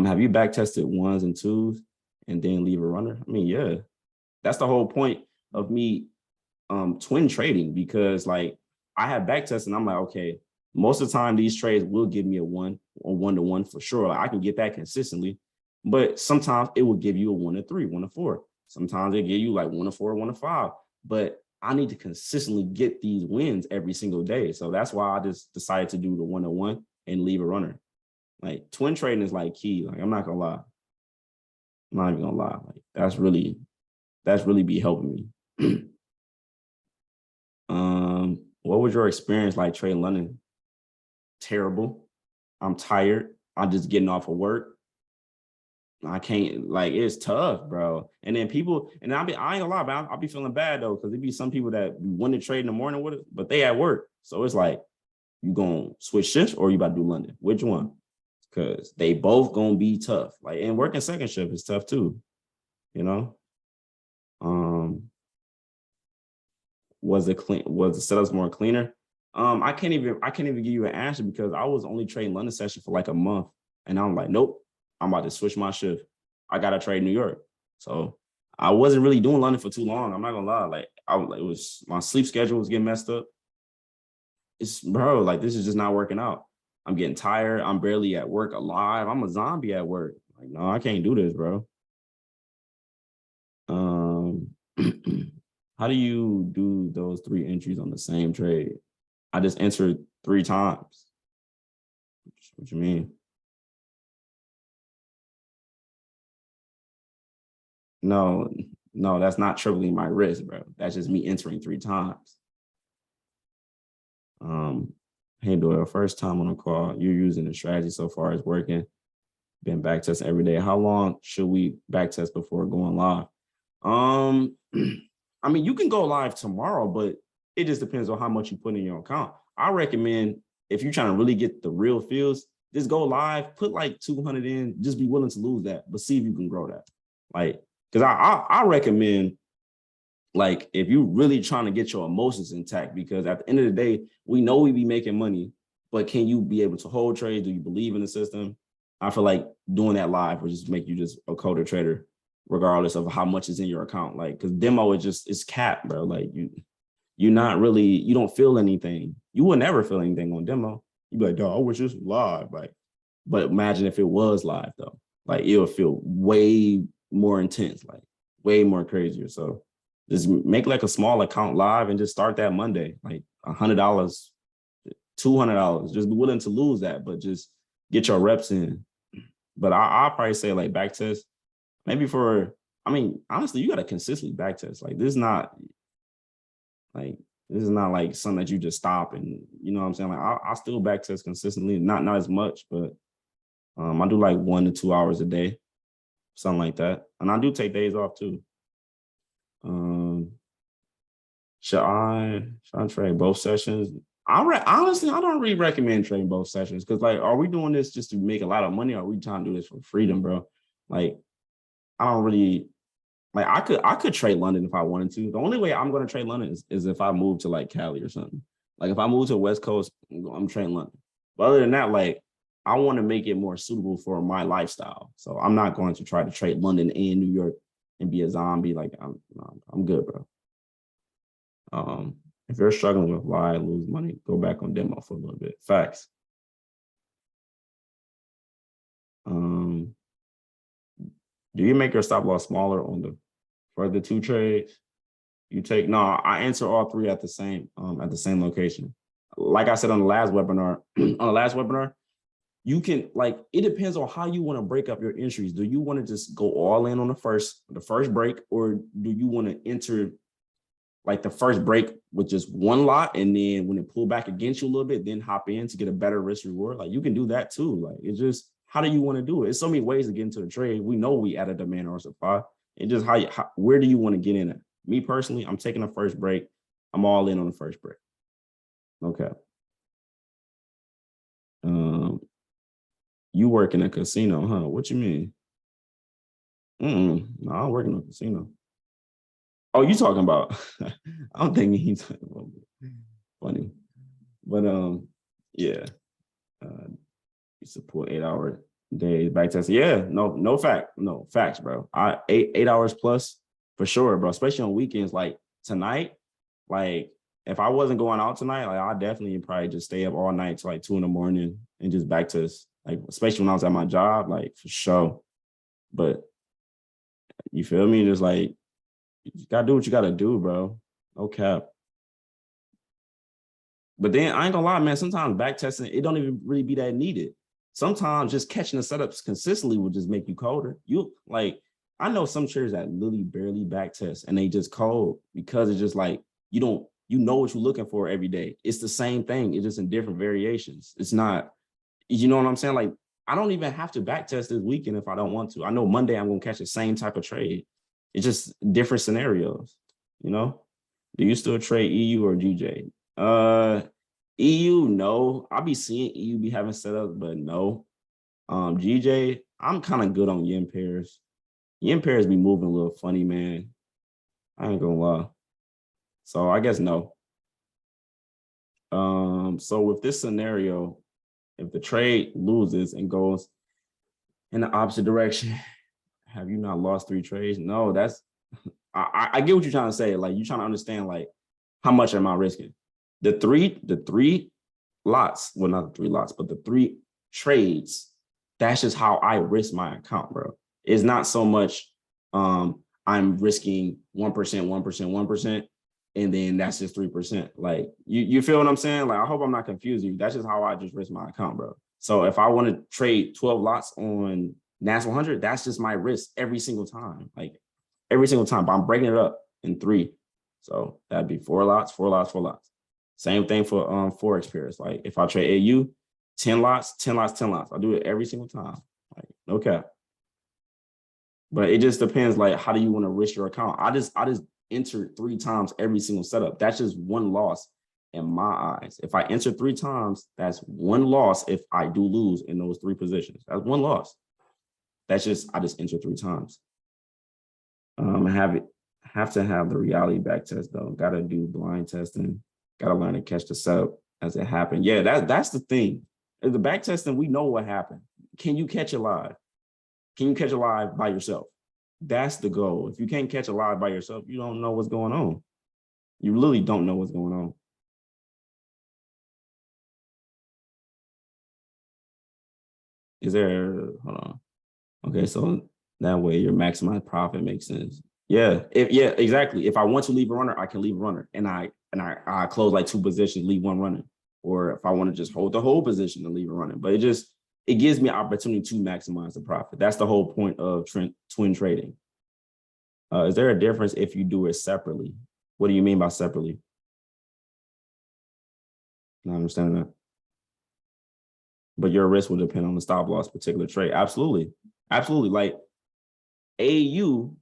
Speaker 1: Have you back tested 1s and 2s and then leave a runner? I mean, yeah, that's the whole point of me twin trading, because like I have back tested and I'm like, okay, most of the time these trades will give me a 1 or 1-to-1 for sure. Like, I can get that consistently. But sometimes it will give you a 1-3, 1-4. Sometimes they give you like 1-4, 1-5. But I need to consistently get these wins every single day. So that's why I just decided to do the 1-1 and leave a runner. Like twin trading is like key. Like I'm not gonna lie. I'm not even gonna lie. Like that's really be helping me. What was your experience like trading London? Terrible. I'm tired. I'm just getting off of work. I can't, like, it's tough, bro. And then people, and I ain't gonna lie, man, I'll be feeling bad though, because there be some people that want to trade in the morning with it, but they at work. So it's like, you gonna switch shifts or you about to do London? Which one? Because they both gonna be tough. Like, and working second shift is tough too, you know? Was the setups more cleaner? I can't even give you an answer because I was only trading London session for like a month. And I'm like, nope, I'm about to switch my shift. I gotta trade New York. So I wasn't really doing London for too long. I'm not gonna lie. Like it was my sleep schedule was getting messed up. It's bro, like this is just not working out. I'm getting tired. I'm barely at work alive. I'm a zombie at work. Like, no, I can't do this, bro. How do you do those 3 entries on the same trade? I just entered 3 times. What you mean? No, that's not tripling my risk, bro. That's just me entering 3 times. Hey Doyle, first time on a call, you're using the strategy so far is working. Been back testing every day. How long should we back test before going live? I mean, you can go live tomorrow, but it just depends on how much you put in your account. I recommend if you're trying to really get the real feels, just go live, put like 200 in, just be willing to lose that, but see if you can grow that. Like, because I recommend, like, if you're really trying to get your emotions intact, because at the end of the day, we know we be making money, but can you be able to hold trades? Do you believe in the system? I feel like doing that live will just make you just a colder trader, regardless of how much is in your account. Like, because demo is just, it's cap, bro. Like you're not really, you don't feel anything. You will never feel anything on demo. You'd be like, dog, I wish this was live. Like, but imagine if it was live though. Like it would feel way more intense, like way more crazier. So just make like a small account live and just start that Monday, like $100, $200. Just be willing to lose that, but just get your reps in. But I'll probably say like back test, maybe for, I mean, honestly, you got to consistently back test. Like this is not like something that you just stop and, you know what I'm saying? Like I still back test consistently, not as much, but I do like 1 to 2 hours a day, something like that. And I do take days off too. Should I trade both sessions? Honestly, I don't really recommend trading both sessions because, like, are we doing this just to make a lot of money or are we trying to do this for freedom, bro? Like, I don't really, like, I could trade London if I wanted to. The only way I'm going to trade London is if I move to like Cali or something. Like if I move to the West Coast, I'm trading London. But other than that, like I want to make it more suitable for my lifestyle. So I'm not going to try to trade London and New York and be a zombie. Like I'm good, bro. If you're struggling with why I lose money, go back on demo for a little bit. Facts. Do you make your stop loss smaller on the further 2 trades? You take, no, I answer all 3 at the same location. Like I said on the last webinar, you can, like, it depends on how you want to break up your entries. Do you want to just go all in on the first break, or do you want to enter like the first break with just 1 lot, and then when it pull back against you a little bit, then hop in to get a better risk reward? Like you can do that too. Like it's just, how do you want to do it? It's so many ways to get into the trade. We know we add a demand or supply. It's just where do you want to get in it? Me personally, I'm taking the first break. I'm all in on the first break. Okay. You work in a casino, huh? What you mean? No, I work in a casino. Oh, you talking about? I'm thinking he's talking about funny, but yeah. You support 8-hour days back test. Yeah, no facts, bro. I 8 hours plus for sure, bro. Especially on weekends, like tonight. Like if I wasn't going out tonight, like I definitely probably just stay up all night till like 2 in the morning and just back test. Like especially when I was at my job, like for sure. But you feel me? Just like you gotta do what you gotta do, bro. No cap. But then I ain't gonna lie, man. Sometimes back testing, it don't even really be that needed. Sometimes just catching the setups consistently will just make you colder. You like, I know some traders that literally barely back test and they just cold because it's just like you know what you're looking for every day. It's the same thing. It's just in different variations. It's not, you know what I'm saying? Like, I don't even have to back test this weekend if I don't want to. I know Monday I'm gonna catch the same type of trade. It's just different scenarios, you know? Do you still trade EU or GJ? EU, no. I be seeing EU be having setups, but no. GJ, I'm kind of good on yen pairs. Yen pairs be moving a little funny, man. I ain't gonna lie. So I guess no. So with this scenario, if the trade loses and goes in the opposite direction, have you not lost 3 trades? No, that's I get what you're trying to say. Like, you're trying to understand, like, how much am I risking? The three lots, well, not the 3 lots, but the 3 trades, that's just how I risk my account, bro. It's not so much I'm risking 1%, 1%, 1%, and then that's just 3%. Like, you feel what I'm saying? Like, I hope I'm not confusing you. That's just how I just risk my account, bro. So if I want to trade 12 lots on NAS 100, that's just my risk every single time. Like, every single time, but I'm breaking it up in 3. So that'd be 4 lots, 4 lots, 4 lots. Same thing for Forex pairs. Like, if I trade AU, 10 lots, 10 lots, 10 lots. I'll do it every single time. Like, no cap. But it just depends, like, how do you want to risk your account? I just enter 3 times every single setup. That's just 1 loss in my eyes. If I enter 3 times, that's 1 loss if I do lose in those 3 positions. That's 1 loss. That's just, I just enter 3 times. Have to have the reality back test though. Got to do blind testing. Got to learn to catch the setup as it happened. Yeah, that's the thing. In the back testing, we know what happened. Can you catch it live? Can you catch it live by yourself? That's the goal. If you can't catch it live by yourself, you don't know what's going on. You literally don't know what's going on. Is there, hold on. Okay, so that way your maximized profit makes sense. Yeah, exactly. If I want to leave a runner, I can leave a runner, and I close like 2 positions, leave 1 runner. Or if I want to just hold the whole position and leave it running, but it gives me opportunity to maximize the profit. That's the whole point of twin trading. Is there a difference if you do it separately? What do you mean by separately? I understand that. But your risk will depend on the stop loss particular trade. Absolutely. Absolutely. Like AU,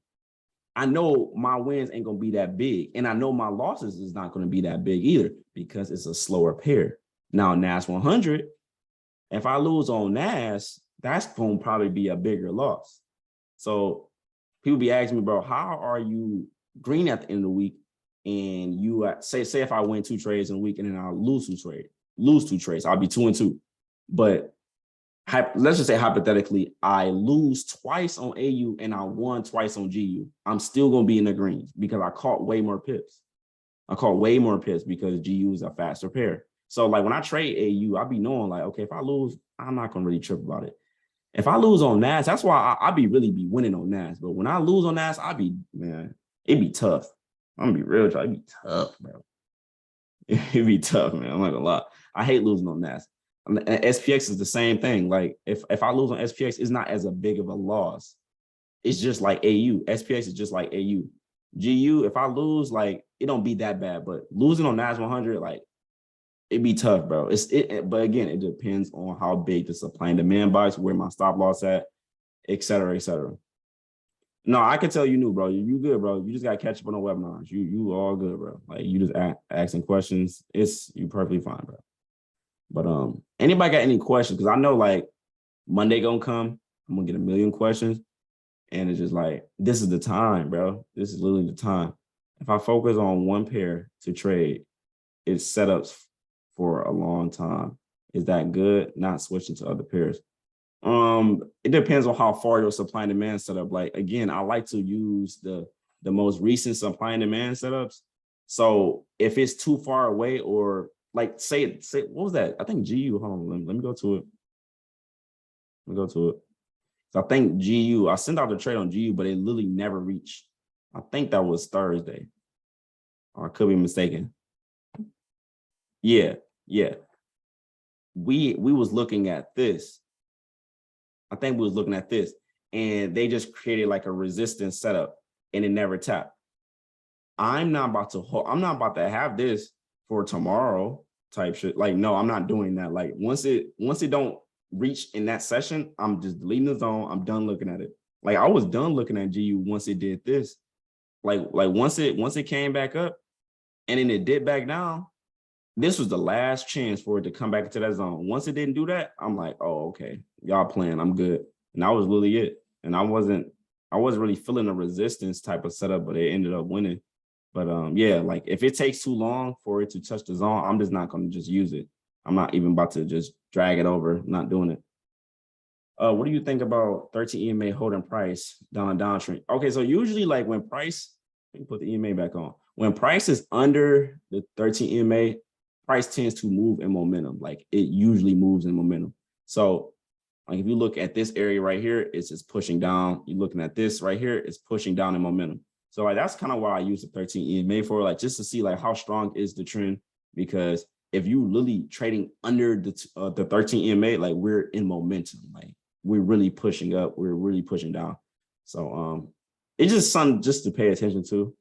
Speaker 1: I know my wins ain't going to be that big. And I know my losses is not going to be that big either because it's a slower pair. Now, NAS 100, if I lose on NAS, that's going to probably be a bigger loss. So people be asking me, bro, how are you green at the end of the week? And you say if I win 2 trades in a week and then I'll lose 2 trades, I'll be 2-2. But let's just say hypothetically, I lose twice on AU and I won twice on GU. I'm still going to be in the greens because I caught way more pips. I caught way more pips because GU is a faster pair. So like when I trade AU, I'll be knowing like, okay, if I lose, I'm not going to really trip about it. If I lose on NAS, that's why I be really be winning on NAS. But when I lose on NAS, it'd be tough. I'm going to be real, it'd be tough, bro. It'd be tough, man. I'm not going to lie. I hate losing on NAS. SPX is the same thing. Like if I lose on SPX, it's not as a big of a loss. It's just like AU. SPX is just like AU. GU, if I lose, like it don't be that bad. But losing on NAS 100, like it'd be tough, bro. But again, it depends on how big the supply and demand box, where my stop loss at, et cetera, et cetera. No, I can tell you new, bro. You good, bro. You just gotta catch up on the webinars. You all good, bro. Like you just asking questions. You perfectly fine, bro. But anybody got any questions? Because I know like Monday gonna come, I'm gonna get a million questions. And it's just like, this is the time, bro. This is literally the time. If I focus on one pair to trade, it's setups for a long time. Is that good? Not switching to other pairs. It depends on how far your supply and demand setup. Like again, I like to use the most recent supply and demand setups. So if it's too far away or like say what was that? I think GU. Hold on, let me go to it. Let me go to it. So I think GU, I sent out the trade on GU, but it literally never reached. I think that was Thursday. Or I could be mistaken. Yeah. We was looking at this. I think we was looking at this, and they just created like a resistance setup, and it never tapped. I'm not about to have this for tomorrow type shit. Like, no, I'm not doing that. Like once it don't reach in that session, I'm just deleting the zone. I'm done looking at it. Like I was done looking at GU once it did this. Like once it came back up and then it dipped back down, this was the last chance for it to come back into that zone. Once it didn't do that, I'm like, oh, okay, y'all playing, I'm good. And that was really it. And I wasn't really feeling a resistance type of setup, but it ended up winning. But yeah, like if it takes too long for it to touch the zone, I'm just not going to just use it. I'm not even about to just drag it over, not doing it. What do you think about 13 EMA holding price down and downtrend? Okay, so usually like when price, let me put the EMA back on. When price is under the 13 EMA, price tends to move in momentum. Like it usually moves in momentum. So like if you look at this area right here, it's just pushing down. You're looking at this right here, it's pushing down in momentum. So like that's kind of why I use the 13 EMA for, like just to see like how strong is the trend. Because if you really trading under the 13 EMA, like we're in momentum, like we're really pushing up, we're really pushing down. So it's just something just to pay attention to.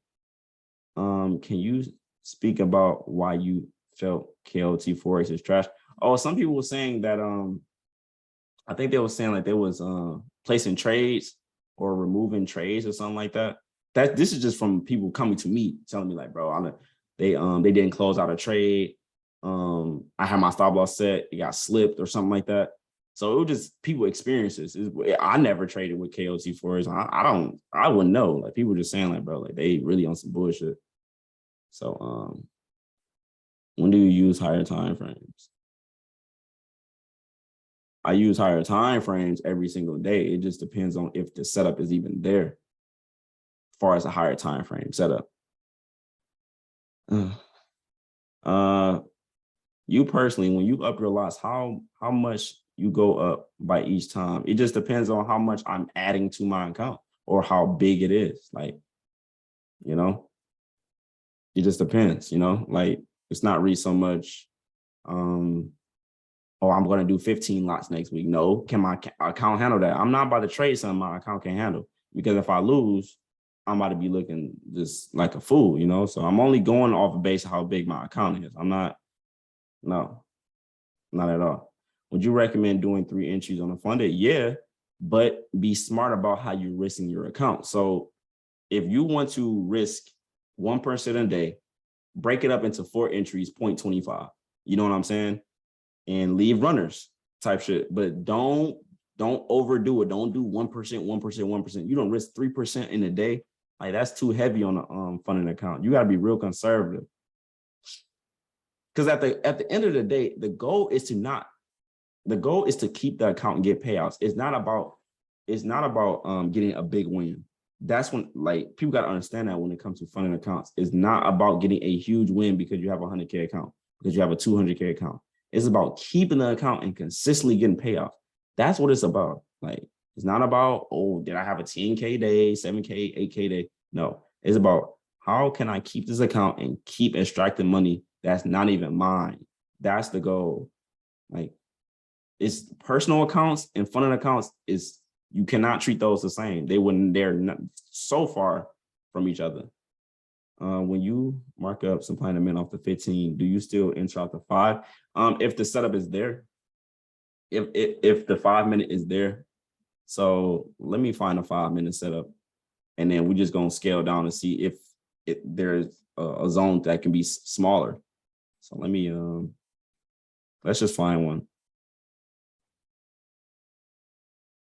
Speaker 1: Can you speak about why you felt KOT Forex is trash? Oh, some people were saying that I think they were saying like they was placing trades or removing trades or something like that. This is just from people coming to me telling me like, bro, they didn't close out a trade. I had my stop loss set, it got slipped or something like that. So it was just people experiences. I never traded with KOT Forex. I wouldn't know. Like people just saying like, bro, like they really on some bullshit. So when do you use higher time frames? I use higher time frames every single day. It just depends on if the setup is even there as far as a higher time frame setup. You personally, when you up your loss, how much you go up by each time? It just depends on how much I'm adding to my account or how big it is. Like, you know, it just depends, you know, like it's not really so much, oh, I'm going to do 15 lots next week. No, can my account handle that? I'm not about to trade something my account can't handle, because if I lose, I'm about to be looking just like a fool, you know? So I'm only going off the base of how big my account is. No, not at all. Would you recommend doing 3 entries on a funded? Yeah, but be smart about how you're risking your account. So if you want to risk 1% a day, break it up into 4 entries, 0.25. You know what I'm saying? And leave runners type shit. But don't overdo it. Don't do 1%, 1%. You don't risk 3% in a day. Like that's too heavy on a funding account. You got to be real conservative. Because at the end of the day, the goal is to keep the account and get payouts. It's not about getting a big win. That's when, like, people got to understand that when it comes to funding accounts, it's not about getting a huge win because you have a 100K account, because you have a 200K account. It's about keeping the account and consistently getting payouts. That's what it's about. Like, it's not about, oh, did I have a 10K day, 7K, 8K day? No, it's about how can I keep this account and keep extracting money that's not even mine. That's the goal. Like, it's personal accounts and funding accounts is, you cannot treat those the same. They're not so far from each other. When you mark up supply and demand off the 15, do you still enter out the 5? If the setup is there, if the 5 minute is there. So let me find a 5 minute setup, and then we're just gonna scale down and see if there's a zone that can be smaller. So let me let's just find one.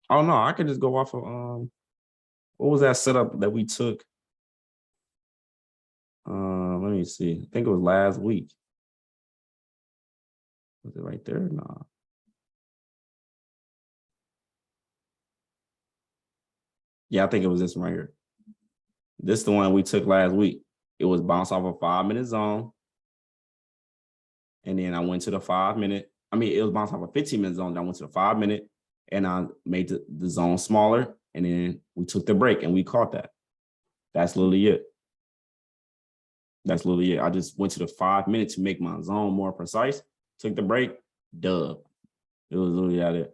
Speaker 1: Oh no, I could just go off of what was that setup that we took? Let me see. I think it was last week. Was it right there? Nah. Yeah, I think it was this one right here. This is the one we took last week. It was bounced off a 5 minute zone. And then I went to the 5 minute. I mean, it was bounced off a 15 minute zone. Then I went to the 5 minute. and I made the zone smaller, and then we took the break and we caught that. That's literally it. That's literally it. I just went to the 5 minutes to make my zone more precise, took the break, dub. It was literally at it.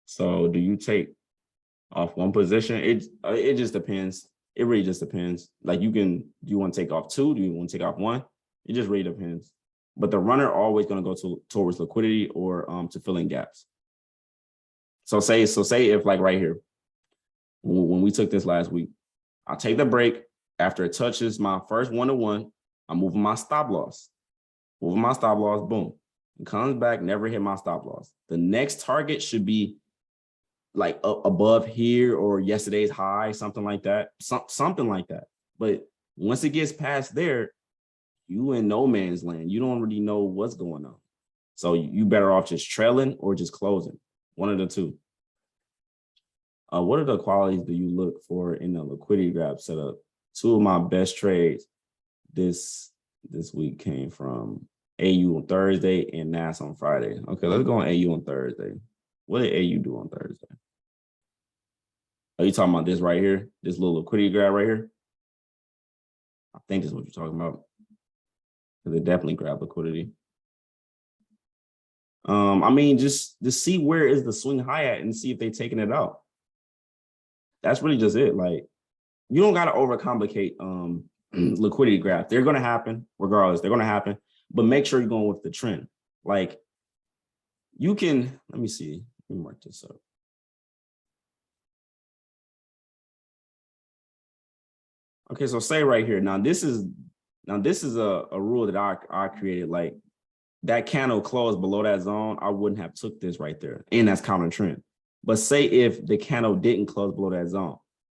Speaker 1: So do you take off one position? It just depends. It really just depends. Like do you want to take off two? Do you want to take off one? It just really depends. But the runner always going to go towards liquidity or to filling gaps. So say if like right here, when we took this last week, I'll take the break. After it touches my first 1-to-1, I'm moving my stop loss. Boom. It comes back, never hit my stop loss. The next target should be like up above here or yesterday's high, something like that. Something like that. But once it gets past there, you in no man's land. You don't really know what's going on. So you better off just trailing or just closing. One of the two. What are the qualities do you look for in a liquidity grab setup? Two of my best trades this week came from AU on Thursday and NAS on Friday. Okay, let's go on AU on Thursday. What did AU do on Thursday? Are you talking about this right here? This little liquidity grab right here? I think this is what you're talking about. Because it definitely grabbed liquidity. I mean, just to see where is the swing high at and see if they're taking it out. That's really just it. Like, you don't got to overcomplicate liquidity grabs. They're going to happen regardless. They're going to happen, but make sure you're going with the trend. Like, you can, let me see. Let me mark this up. Okay, so say right here. Now this is a rule that I created. Like, that candle closed below that zone, I wouldn't have took this right there. And that's counter trend. But say if the candle didn't close below that zone,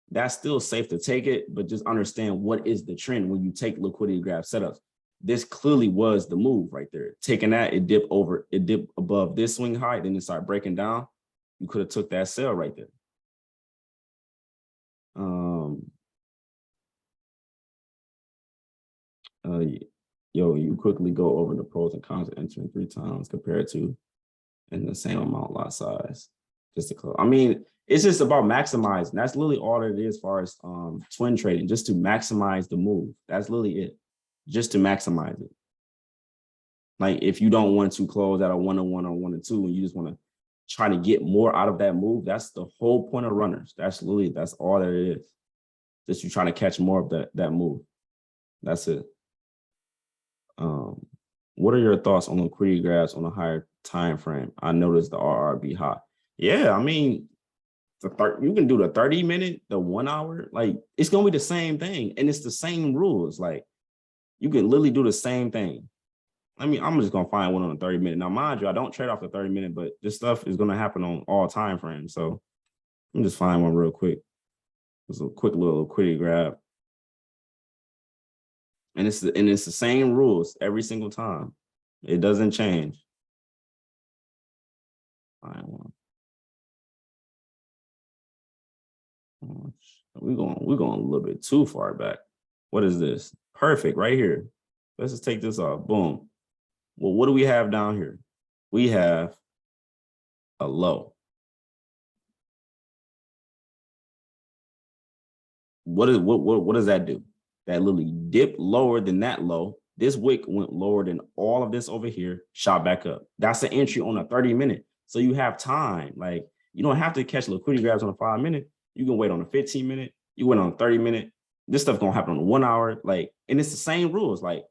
Speaker 1: that's still safe to take it, but just understand what is the trend when you take liquidity grab setups. This clearly was the move right there. Taking that, it dipped above this swing high, then it started breaking down. You could have took that sell right there. You quickly go over the pros and cons of entering 3 times compared to in the same amount lot size. Just to close. I mean, it's just about maximizing. That's literally all it is as far as twin trading, just to maximize the move. That's literally it. Just to maximize it. Like, if you don't want to close at a 1-to-1 or 1-to-2 and you just want to try to get more out of that move, that's the whole point of runners. That's all that it is. Just you trying to catch more of that move. That's it. What are your thoughts on liquidity grabs on a higher time frame? I noticed the RRB high. Yeah, I mean, you can do the 30-minute, the 1 hour, like, it's gonna be the same thing, and it's the same rules. Like, you can literally do the same thing. I mean, I'm just gonna find one on the 30-minute. Now, mind you, I don't trade off the 30-minute, but this stuff is gonna happen on all time frames. So I'm just find one real quick. Just a quick little liquidity grab. And it's the same rules every single time. It doesn't change. Find one. We're going a little bit too far back. What is this? Perfect, right here. Let's just take this off. Boom. Well, what do we have down here? We have a low. What does that do? That literally dipped lower than that low. This wick went lower than all of this over here, shot back up. That's an entry on a 30-minute. So you have time. Like, you don't have to catch liquidity grabs on a 5-minute. You can wait on a 15-minute. You wait on a 30-minute. This stuff gonna happen on a 1 hour. Like, and it's the same rules. Like,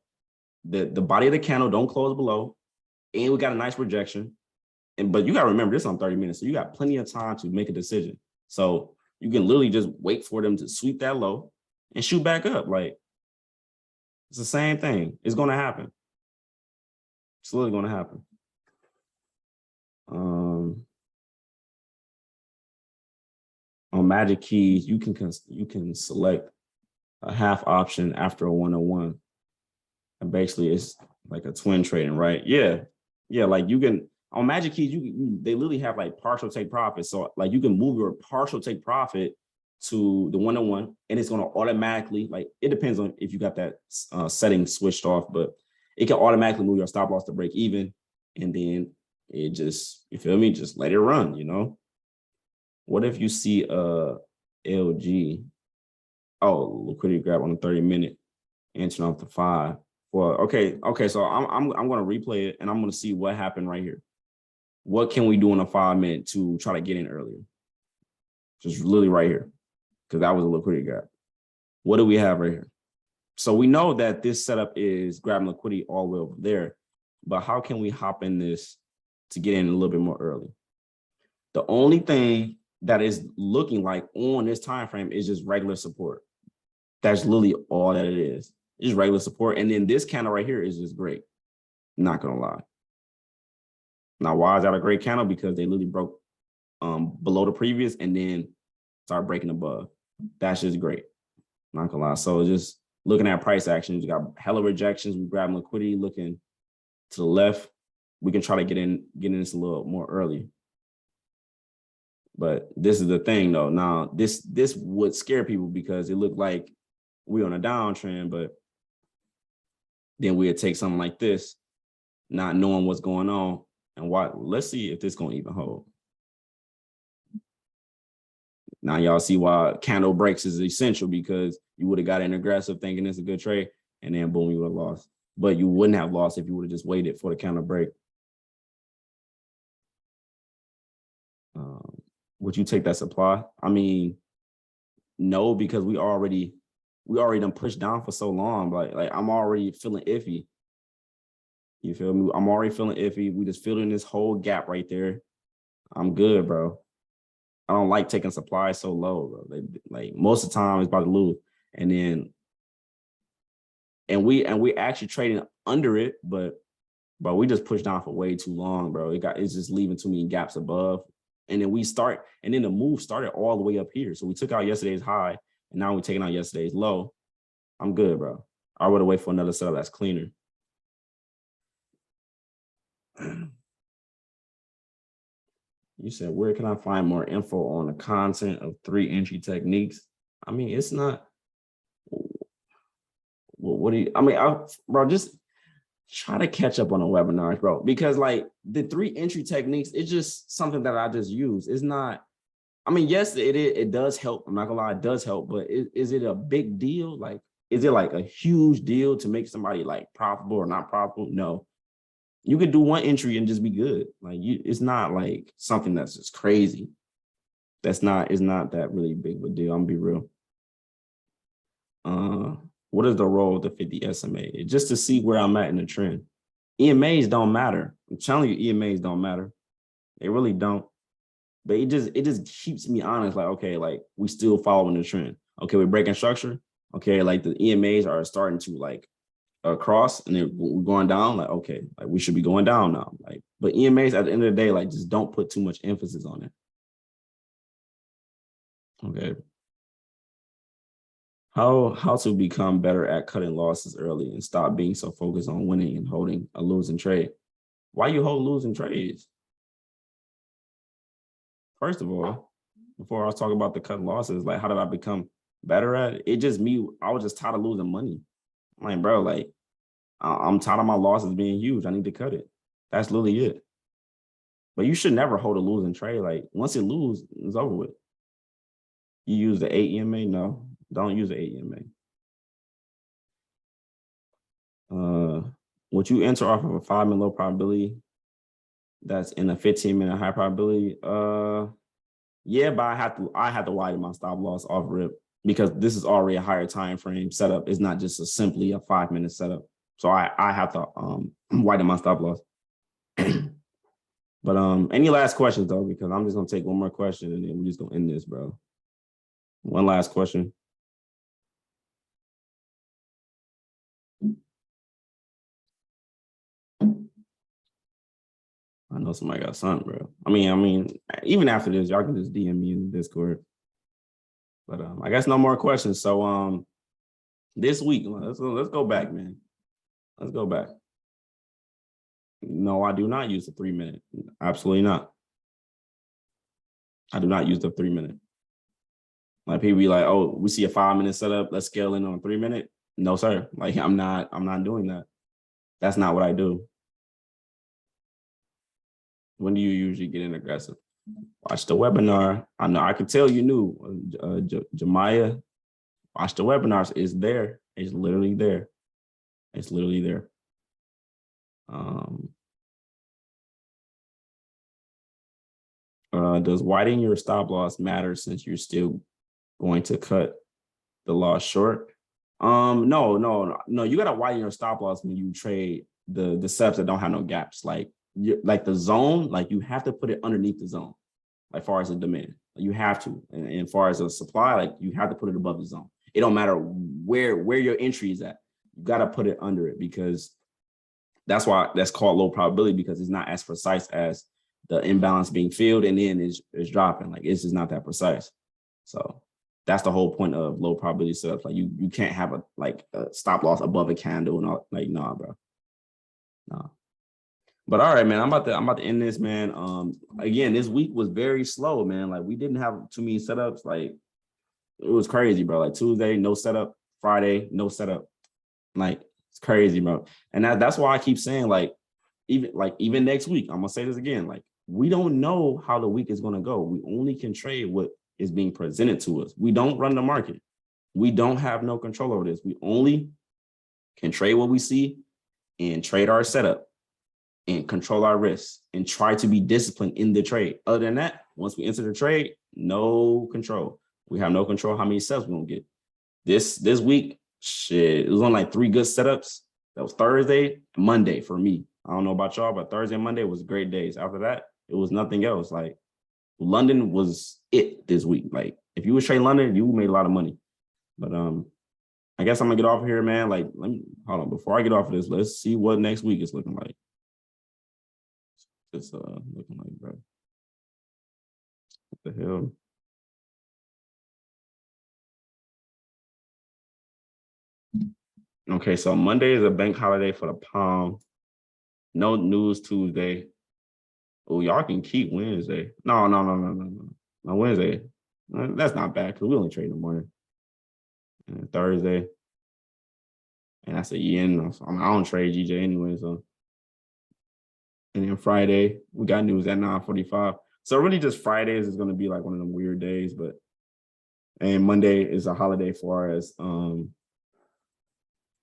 Speaker 1: the body of the candle don't close below, and we got a nice projection. But you gotta remember, this on 30 minutes, so you got plenty of time to make a decision. So you can literally just wait for them to sweep that low and shoot back up. Like, it's the same thing. It's gonna happen. It's literally gonna happen. On Magic Keys, you can select a half option after a 1-on-1. And basically it's like a twin trading, right? Yeah. Like, you can on Magic Keys, they literally have like partial take profit. So like, you can move your partial take profit to the 1-on-1, and it's going to automatically, like, it depends on if you got that setting switched off, but it can automatically move your stop loss to break even. And then it just, you feel me? Just let it run, you know? What if you see LG, liquidity grab on the 30-minute, inching off the 5. Well, okay, so I'm gonna replay it and I'm gonna see what happened right here. What can we do in a 5-minute to try to get in earlier? Just literally right here, because that was a liquidity grab. What do we have right here? So we know that this setup is grabbing liquidity all the way over there, but how can we hop in this to get in a little bit more early? The only thing that is looking like on this time frame is just regular support. That's literally all that it is. It's just regular support. And then this candle right here is just great. Not gonna lie. Now, why is that a great candle? Because they literally broke below the previous and then started breaking above. That's just great. Not gonna lie. So just looking at price action, you got hella rejections. We grab liquidity looking to the left. We can try to get in this a little more early. But this is the thing though. Now this would scare people because it looked like we're on a downtrend, but then we'd take something like this, not knowing what's going on. And let's see if this gonna even hold. Now y'all see why candle breaks is essential, because you would have got in aggressive thinking it's a good trade, and then boom, you would have lost. But you wouldn't have lost if you would have just waited for the candle break. Would you take that supply? I mean, no, because we already done pushed down for so long. Like I'm already feeling iffy. You feel me? I'm already feeling iffy. We just filled in this whole gap right there. I'm good, bro. I don't like taking supply so low, bro. Like most of the time it's about to lose. And we actually trading under it, but we just pushed down for way too long, bro. It's just leaving too many gaps above. And then the move started all the way up here. So we took out yesterday's high, and now we're taking out yesterday's low. I'm good, bro. I would have wait for another setup that's cleaner. You said, where can I find more info on the content of 3 entry techniques? I mean, it's not. What do you? I mean, bro, just try to catch up on the webinars, bro, because like the 3 entry techniques, it's just something that I just use. It's not, I mean, yes, it does help. I'm not gonna lie, it does help, but is it a big deal? Like, is it like a huge deal to make somebody like profitable or not profitable? No, you could do 1 entry and just be good. Like it's not like something that's just crazy. It's not that really big of a deal. I'm gonna be real. What is the role of the 50 SMA? Just to see where I'm at in the trend. EMAs don't matter. I'm telling you, EMAs don't matter. They really don't. But it just keeps me honest. Like, okay, like we still following the trend. Okay, we're breaking structure. Okay, like the EMAs are starting to like cross, and then we're going down. Like, okay, like we should be going down now. Like, but EMAs at the end of the day, like just don't put too much emphasis on it. Okay. How to become better at cutting losses early and stop being so focused on winning and holding a losing trade? Why you hold losing trades? First of all, before I was talking about the cutting losses, like how did I become better at it? It just me, I was just tired of losing money. I'm like, bro, like I'm tired of my losses being huge. I need to cut it. That's literally it. But you should never hold a losing trade. Like once it loses, it's over with. You use the 8 EMA? No, don't use the 8 EMA. Would you enter off of a 5-minute low probability that's in a 15-minute high probability? Yeah, but I have to widen my stop loss off rip, because this is already a higher time frame setup. It's not just simply a 5-minute setup. So I have to widen my stop loss. But any last questions though, because I'm just gonna take one more question and then we're just gonna end this, bro. One last question. I know somebody got something, bro. I mean, even after this, y'all can just DM me in the Discord. But I guess no more questions. So this week, let's go back, man. Let's go back. No, I do not use the 3-minute. Absolutely not. I do not use the 3-minute. Like people be like, oh, we see a 5-minute setup, let's scale in on a 3-minute. No, sir. Like I'm not doing that. That's not what I do. When do you usually get in aggressive? Watch the webinar. I know I can tell you knew. Jemiah, watch the webinars. It's there. It's literally there. It's literally there. Does widening your stop loss matter since you're still going to cut the loss short? No. You gotta widen your stop loss when you trade the setups that don't have no gaps. Like the zone, like you have to put it underneath the zone, like far as the demand. You have to. And far as the supply, like you have to put it above the zone. It don't matter where your entry is at. You gotta put it under it, because that's why that's called low probability, because it's not as precise as the imbalance being filled and then it's dropping. Like it's just not that precise. So that's the whole point of low probability setups. Like you can't have a stop loss above a candle and all. Like, nah, bro. Nah. But all right, man. I'm about to end this, man. Again, this week was very slow, man. Like we didn't have too many setups. Like it was crazy, bro. Like Tuesday, no setup. Friday, no setup. Like it's crazy, bro. And that's why I keep saying, even next week, I'm gonna say this again. Like we don't know how the week is gonna go. We only can trade what is being presented to us. We don't run the market. We don't have no control over this. We only can trade what we see and trade our setup and control our risks and try to be disciplined in the trade. Other than that, once we enter the trade, no control. We have no control how many sets we're gonna get. This week, shit, it was on like 3 good setups. That was Thursday, Monday for me. I don't know about y'all, but Thursday and Monday was great days. After that, it was nothing else. Like London was it this week. Like if you was trading London, you made a lot of money. But I guess I'm gonna get off here, man. Like, let me hold on. Before I get off of this, let's see what next week is looking like. It's looking like, bro. What the hell? Okay, so Monday is a bank holiday for the Palm. No news Tuesday. Oh, y'all can keep Wednesday. No. No, Wednesday. That's not bad because we only trade in the morning. And Thursday. And that's a yen. So I don't trade GJ anyway. So. And then Friday, we got news at 9:45. So really just Fridays is going to be like one of them weird days. And Monday is a holiday for us.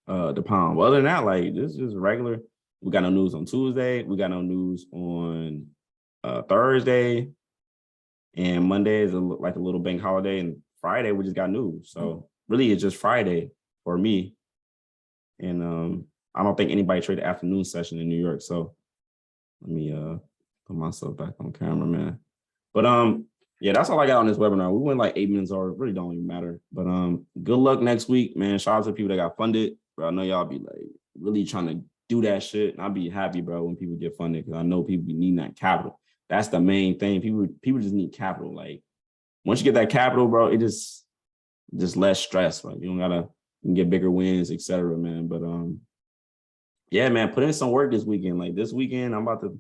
Speaker 1: The Palm. Well, other than that, like this is regular. We got no news on Tuesday. We got no news on Thursday. And Monday is like a little bank holiday. And Friday, we just got news. So really, it's just Friday for me. And I don't think anybody traded afternoon session in New York. So let me put myself back on camera, man. But yeah, that's all I got on this webinar. We went like 8 minutes over. It really don't even matter. But good luck next week, man. Shout out to people that got funded. Bro, I know y'all be like really trying to do that shit. And I'll be happy, bro, when people get funded, because I know people be needing that capital. That's the main thing. People just need capital. Like once you get that capital, bro, it just less stress. Like you can get bigger wins, etc., man. But yeah, man, put in some work this weekend. Like this weekend, I'm about to,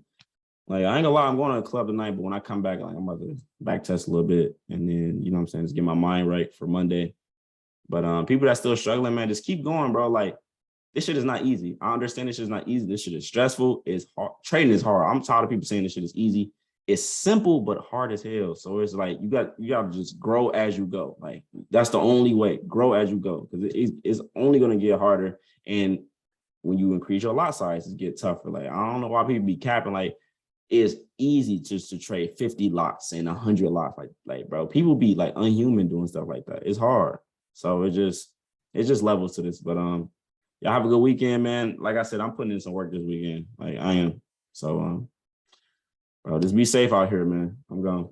Speaker 1: like, I ain't gonna lie, I'm going to the club tonight, but when I come back, like I'm about to back test a little bit. And then, you know what I'm saying, just get my mind right for Monday. But people that still struggling, man, just keep going, bro. Like this shit is not easy. I understand this shit is not easy. This shit is stressful. It's hard. Trading is hard. I'm tired of people saying this shit is easy. It's simple, but hard as hell. So it's like, you got to just grow as you go. Like that's the only way. Grow as you go. Because it's only going to get harder. And when you increase your lot size, it get tougher. Like, I don't know why people be capping. Like, it's easy just to trade 50 lots and 100 lots. Like, bro, people be like unhuman doing stuff like that. It's hard. So it's just levels to this. But y'all have a good weekend, man. Like I said, I'm putting in some work this weekend. Like I am. So bro, just be safe out here, man. I'm gone.